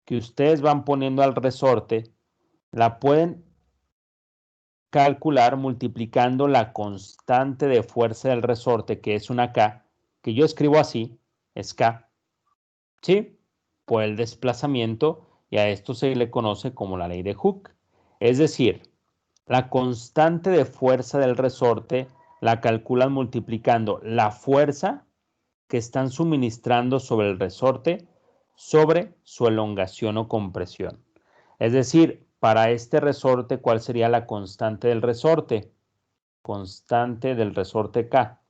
que ustedes van poniendo al resorte la pueden calcular multiplicando la constante de fuerza del resorte, que es una K, que yo escribo así, es K, ¿sí? Por el desplazamiento, y a esto se le conoce como la ley de Hooke. Es decir, la constante de fuerza del resorte la calculan multiplicando la fuerza que están suministrando sobre el resorte sobre su elongación o compresión. Es decir, para este resorte, ¿cuál sería la constante del resorte? Constante del resorte K.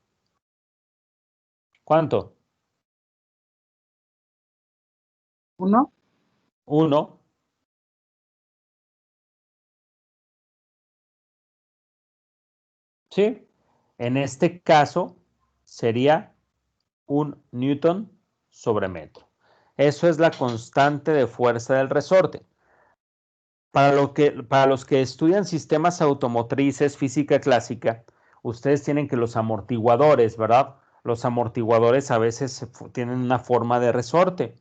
¿Cuánto? 1. 1. ¿Sí? En este caso sería 1 newton sobre metro. Eso es la constante de fuerza del resorte. Para los que estudian sistemas automotrices, física clásica, ustedes tienen que los amortiguadores, ¿verdad? Los amortiguadores a veces tienen una forma de resorte.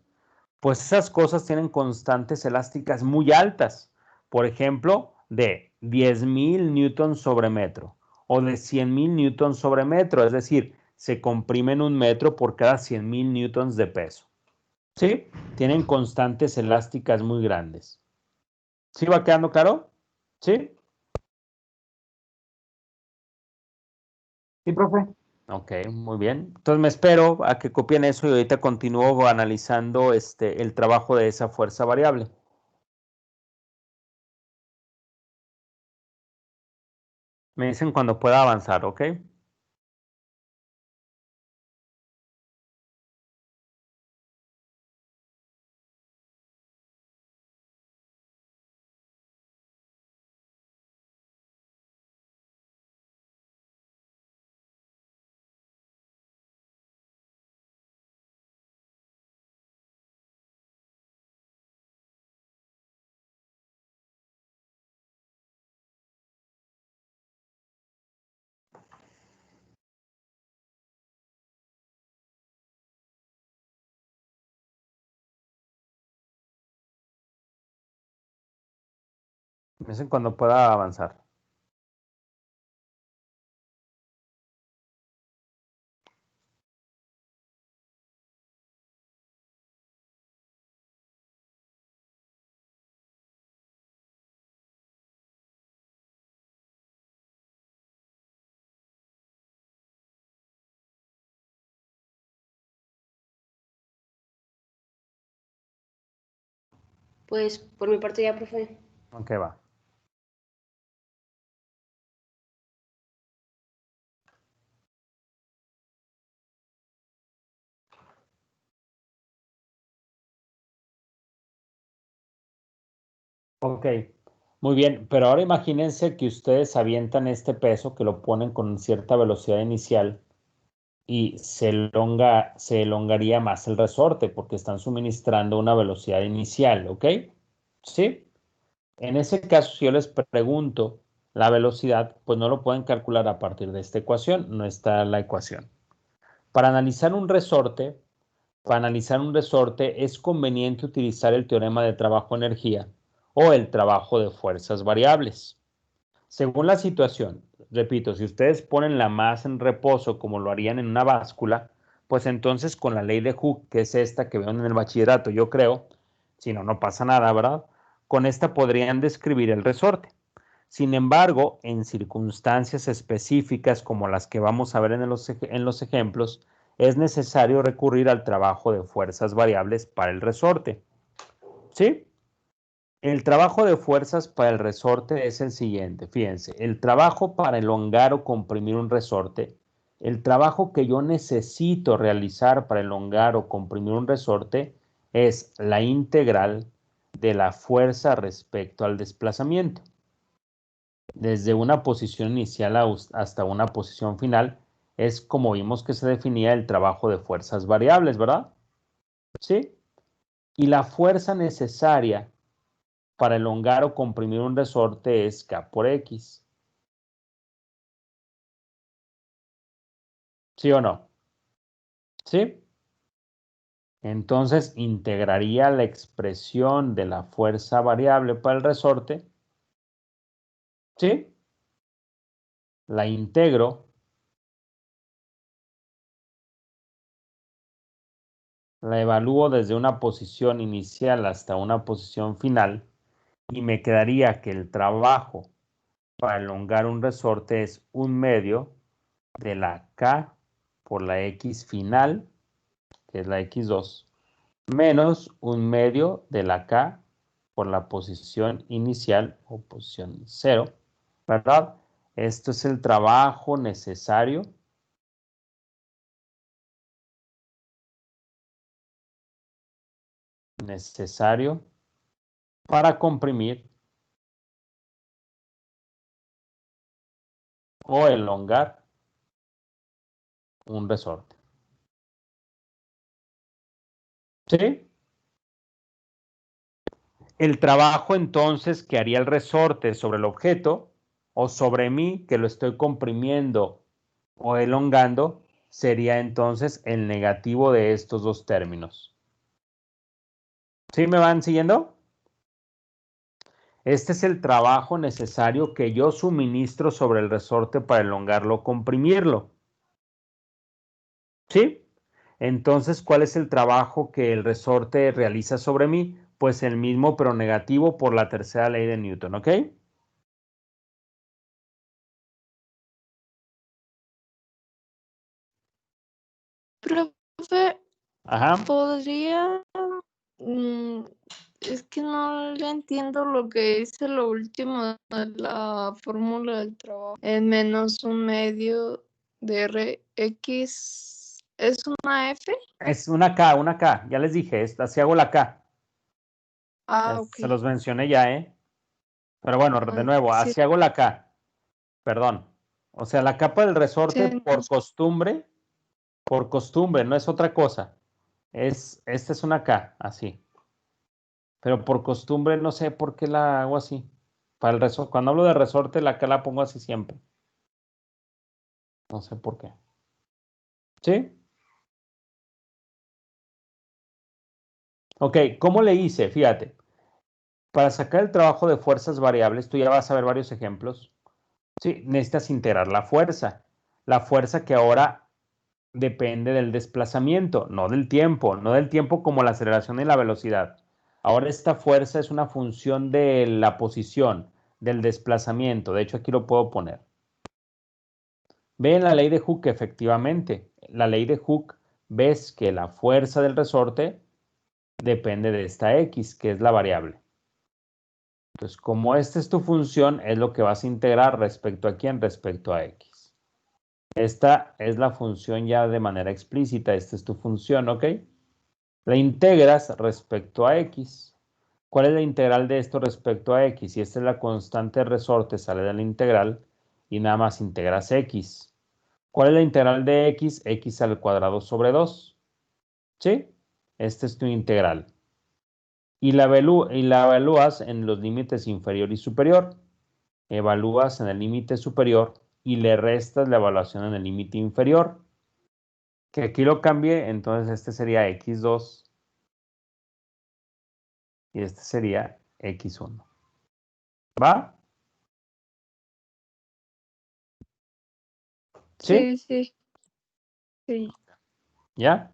Pues esas cosas tienen constantes elásticas muy altas. Por ejemplo, de 10.000 newtons sobre metro o de 100.000 newtons sobre metro. Es decir, se comprimen 1 metro por cada 100.000 newtons de peso. ¿Sí? Tienen constantes elásticas muy grandes. ¿Sí va quedando claro? ¿Sí? Sí, profe. Ok, muy bien. Entonces me espero a que copien eso y ahorita continúo analizando el trabajo de esa fuerza variable. Me dicen cuando pueda avanzar, ¿ok? Me dicen cuando pueda avanzar. Pues por mi parte ya, profe. Ok, va. Ok, muy bien, pero ahora imagínense que ustedes avientan este peso, que lo ponen con cierta velocidad inicial y se elongaría más el resorte porque están suministrando una velocidad inicial, ¿ok? ¿Sí? En ese caso, si yo les pregunto la velocidad, pues no lo pueden calcular a partir de esta ecuación, no está la ecuación. Para analizar un resorte, es conveniente utilizar el teorema de trabajo-energía o el trabajo de fuerzas variables. Según la situación, repito, si ustedes ponen la masa en reposo como lo harían en una báscula, pues entonces con la ley de Hooke, que es esta que vieron en el bachillerato, yo creo, si no, no pasa nada, ¿verdad? Con esta podrían describir el resorte. Sin embargo, en circunstancias específicas como las que vamos a ver en los ejemplos, es necesario recurrir al trabajo de fuerzas variables para el resorte. ¿Sí? El trabajo de fuerzas para el resorte es el siguiente, fíjense, el trabajo para elongar o comprimir un resorte, el trabajo que yo necesito realizar para elongar o comprimir un resorte es la integral de la fuerza respecto al desplazamiento, desde una posición inicial hasta una posición final es como vimos que se definía el trabajo de fuerzas variables, ¿verdad? ¿Sí? Y la fuerza necesaria para elongar o comprimir un resorte es K por X. ¿Sí o no? ¿Sí? Entonces integraría la expresión de la fuerza variable para el resorte. ¿Sí? La integro. La evalúo desde una posición inicial hasta una posición final y me quedaría que el trabajo para elongar un resorte es 1/2 de la K por la X final, que es la X2, menos 1/2 de la K por la posición inicial o posición 0, ¿verdad? Esto es el trabajo necesario para comprimir o elongar un resorte. ¿Sí? El trabajo entonces que haría el resorte sobre el objeto o sobre mí que lo estoy comprimiendo o elongando sería entonces el negativo de estos dos términos. ¿Sí me van siguiendo? Este es el trabajo necesario que yo suministro sobre el resorte para elongarlo o comprimirlo. ¿Sí? Entonces, ¿cuál es el trabajo que el resorte realiza sobre mí? Pues el mismo pero negativo por la tercera ley de Newton, ¿ok? Profe, Ajá. podría, mm, es que no le entiendo lo que dice lo último de la fórmula del trabajo. En menos 1/2 de Rx, ¿es una F? Es una K, ya les dije, así hago la K. Ah, ok. Se los mencioné ya, ¿eh? Pero bueno, de nuevo, Sí, así hago la K. Perdón. O sea, la capa del resorte sí, por costumbre, no es otra cosa. Esta es una K, así. Pero por costumbre no sé por qué la hago así. Para el resorte, cuando hablo de resorte, la K la pongo así siempre. No sé por qué. ¿Sí? Ok, ¿cómo le hice? Fíjate. Para sacar el trabajo de fuerzas variables, tú ya vas a ver varios ejemplos. Sí, necesitas integrar la fuerza. La fuerza que ahora depende del desplazamiento, no del tiempo, no del tiempo como la aceleración y la velocidad. Ahora esta fuerza es una función de la posición, del desplazamiento. De hecho, aquí lo puedo poner. Ve en la ley de Hooke, efectivamente. La ley de Hooke, ves que la fuerza del resorte depende de esta X, que es la variable. Entonces, como esta es tu función, es lo que vas a integrar respecto a quién, respecto a X. Esta es la función ya de manera explícita, esta es tu función, ¿ok? La integras respecto a X. ¿Cuál es la integral de esto respecto a X? Si esta es la constante de resorte, sale de la integral y nada más integras X. ¿Cuál es la integral de X? X al cuadrado sobre 2. ¿Sí? Esta es tu integral. Y la evalúas en los límites inferior y superior. Evalúas en el límite superior y le restas la evaluación en el límite inferior. Que aquí lo cambie, entonces este sería X2 y este sería X1. ¿Va? ¿Sí? sí, sí. ¿Ya?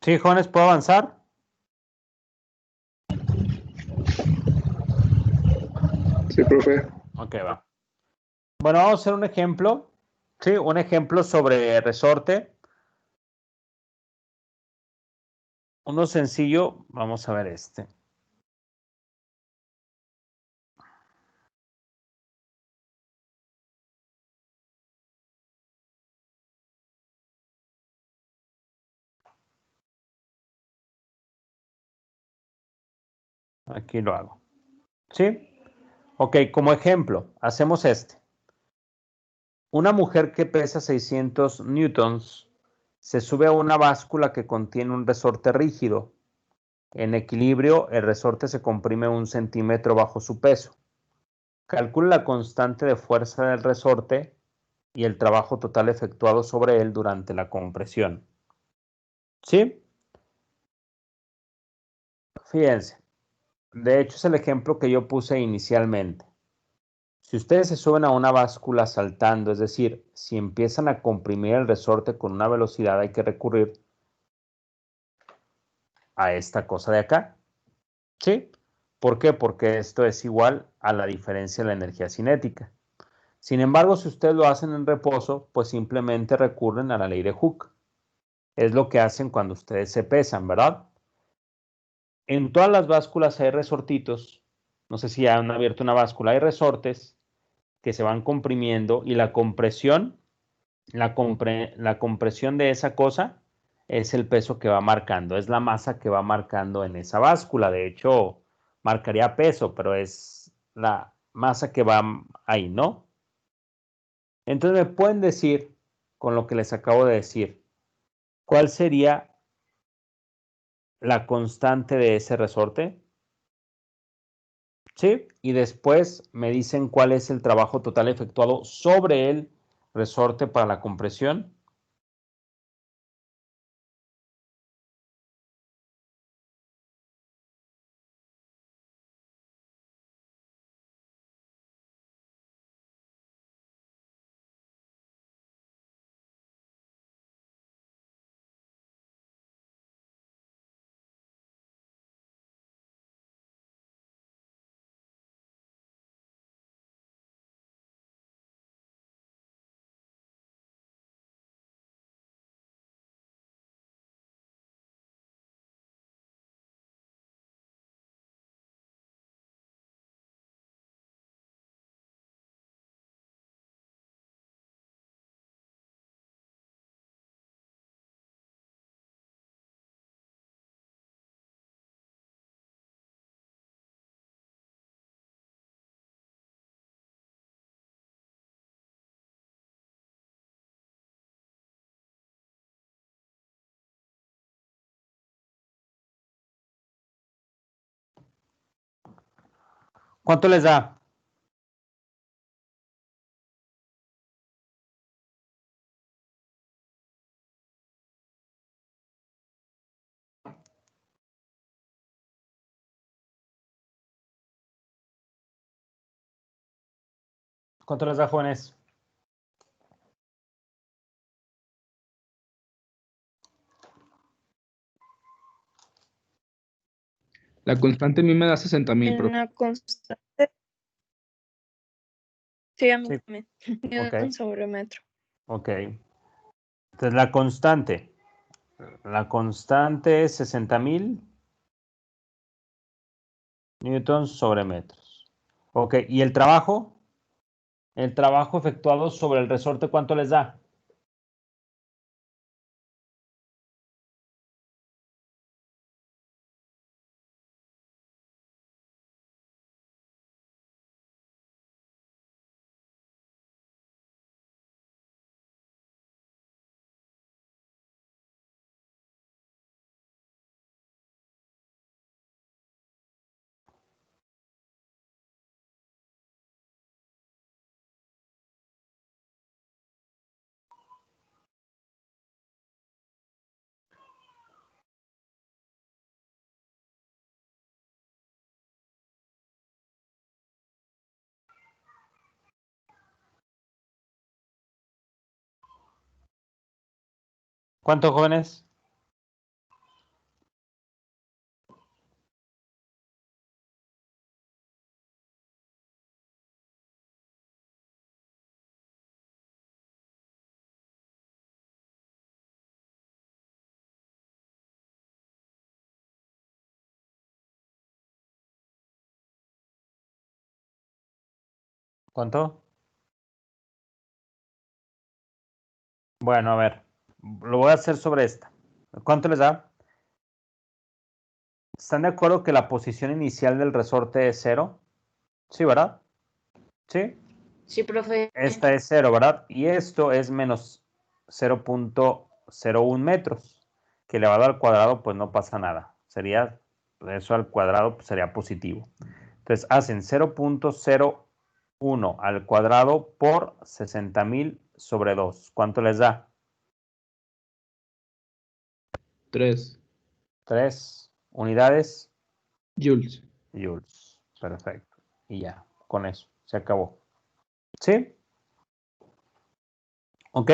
Sí, jóvenes, ¿puedo avanzar? Sí, profe. Ok, va. Bueno, vamos a hacer un ejemplo. Sí, un ejemplo sobre resorte. Uno sencillo. Vamos a ver este. Aquí lo hago. ¿Sí? Ok, como ejemplo, hacemos este. Una mujer que pesa 600 newtons se sube a una báscula que contiene un resorte rígido. En equilibrio, el resorte se comprime 1 centímetro bajo su peso. Calcula la constante de fuerza del resorte y el trabajo total efectuado sobre él durante la compresión. ¿Sí? Fíjense. De hecho, es el ejemplo que yo puse inicialmente. Si ustedes se suben a una báscula saltando, es decir, si empiezan a comprimir el resorte con una velocidad, hay que recurrir a esta cosa de acá. ¿Sí? ¿Por qué? Porque esto es igual a la diferencia de la energía cinética. Sin embargo, si ustedes lo hacen en reposo, pues simplemente recurren a la ley de Hooke. Es lo que hacen cuando ustedes se pesan, ¿verdad? En todas las básculas hay resortitos. No sé si han abierto una báscula. Hay resortes que se van comprimiendo y la compresión, la compresión de esa cosa es el peso que va marcando, es la masa que va marcando en esa báscula. De hecho, marcaría peso, pero es la masa que va ahí, ¿no? Entonces me pueden decir, con lo que les acabo de decir, ¿cuál sería la constante de ese resorte? ¿Sí? Y después me dicen cuál es el trabajo total efectuado sobre el resorte para la compresión. ¿Cuánto les da? ¿Cuánto les da, jóvenes? La constante a mí me da 60,000, profe. Una constante. Sí, a mí Sí. también. Ok. Newton sobre metro. Ok. Entonces la constante es 60,000 newtons sobre metros. Ok. ¿Y el trabajo? El trabajo efectuado sobre el resorte, ¿cuánto les da? ¿Cuánto, jóvenes? ¿Cuánto? Bueno, a ver, lo voy a hacer sobre esta. ¿Cuánto les da? ¿Están de acuerdo que la posición inicial del resorte es 0? Sí, ¿verdad? ¿Sí? Sí, profe. Esta es 0, ¿verdad? Y esto es menos 0.01 metros, que elevado al cuadrado, pues no pasa nada. Sería, eso al cuadrado pues, sería positivo. Entonces, hacen 0.01 al cuadrado por 60,000 sobre 2. ¿Cuánto les da? 3 3 unidades. joules. Joules. Perfecto. Y ya, con eso, se acabó. ¿Sí? ¿Ok?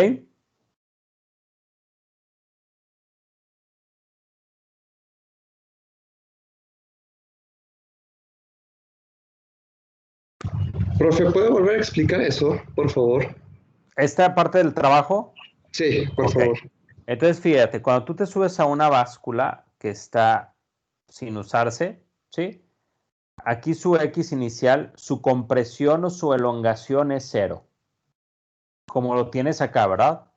Profe, ¿puede volver a explicar eso, por favor? Esta parte del trabajo. Sí, por Ok. favor. Entonces, fíjate, cuando tú te subes a una báscula que está sin usarse, ¿sí? Aquí su X inicial, su compresión o su elongación es 0. Como lo tienes acá, ¿verdad?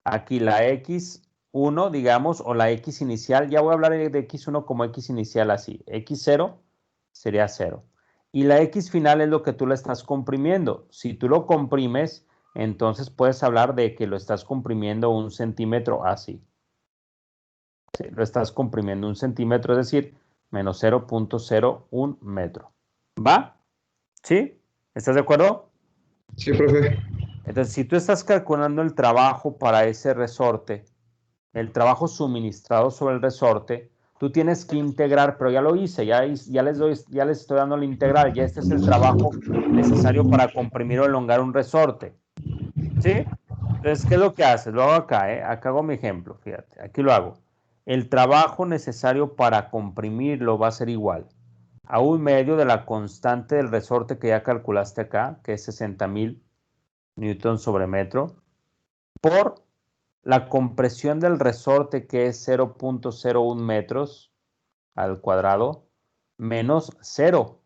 Aquí la X1, digamos, o la X inicial, ya voy a hablar de X1 como X inicial así. X0 sería 0. Y la X final es lo que tú le estás comprimiendo. Si tú lo comprimes, entonces puedes hablar de que lo estás comprimiendo 1 centímetro así. Sí, lo estás comprimiendo 1 centímetro, es decir, menos 0.01 metro. ¿Va? ¿Sí? ¿Estás de acuerdo? Sí, profe. Entonces, si tú estás calculando el trabajo para ese resorte, el trabajo suministrado sobre el resorte, tú tienes que integrar, pero ya lo hice, ya les estoy dando la integral, ya este es el trabajo necesario para comprimir o elongar un resorte. ¿Sí? Entonces, ¿qué es lo que haces? Lo hago acá, ¿eh? Acá hago mi ejemplo, fíjate, aquí lo hago. El trabajo necesario para comprimirlo va a ser igual a 1/2 de la constante del resorte que ya calculaste acá, que es 60,000 newton sobre metro, por la compresión del resorte, que es 0.01 metros al cuadrado, menos 0.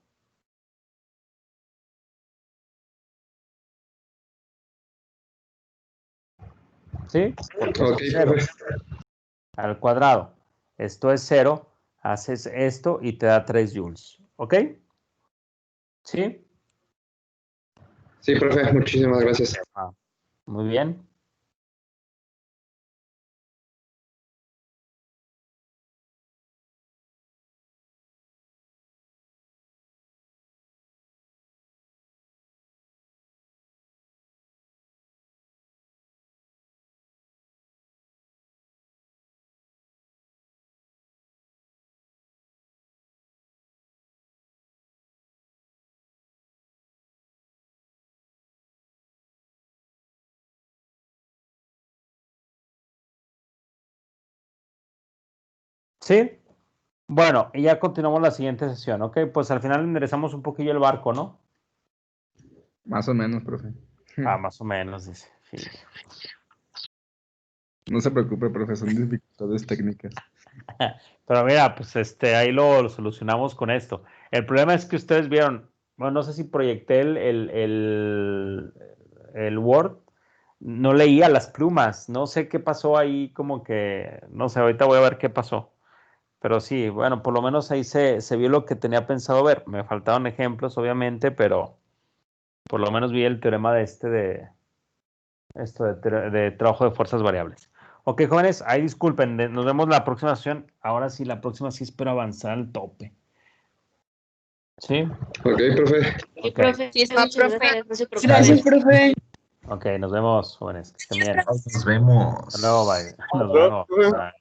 ¿Sí? Porque Ok, es 0 profe. al cuadrado. Esto es 0, haces esto y te da 3 joules. ¿Ok? ¿Sí? Sí, profe, muchísimas gracias. Muy bien. ¿Sí? Bueno, y ya continuamos la siguiente sesión, ¿ok? Pues al final enderezamos un poquillo el barco, ¿no? Más o menos, profe. Más o menos, dice. Sí. No se preocupe, profe, son dificultades técnicas. Pero mira, pues ahí lo solucionamos con esto. El problema es que ustedes vieron, bueno, no sé si proyecté el Word, no leía las plumas, no sé qué pasó ahí, como que, no sé, ahorita voy a ver qué pasó. Pero sí, bueno, por lo menos ahí se vio lo que tenía pensado ver. Me faltaron ejemplos, obviamente, pero por lo menos vi el teorema de trabajo de fuerzas variables. Ok, jóvenes, ahí disculpen, nos vemos la próxima sesión. Ahora sí, la próxima sí espero avanzar al tope. ¿Sí? Ok, profe. Sí, Ok. profe. Sí, está, Profe. gracias. No se preocupe. Gracias, profe. Ok, nos vemos, jóvenes. Que estén bien. Nos vemos. Hasta luego, bye. Nos Hasta luego, vemos. profe.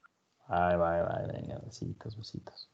Bye, bye, bye. Venga, besitos, besitos.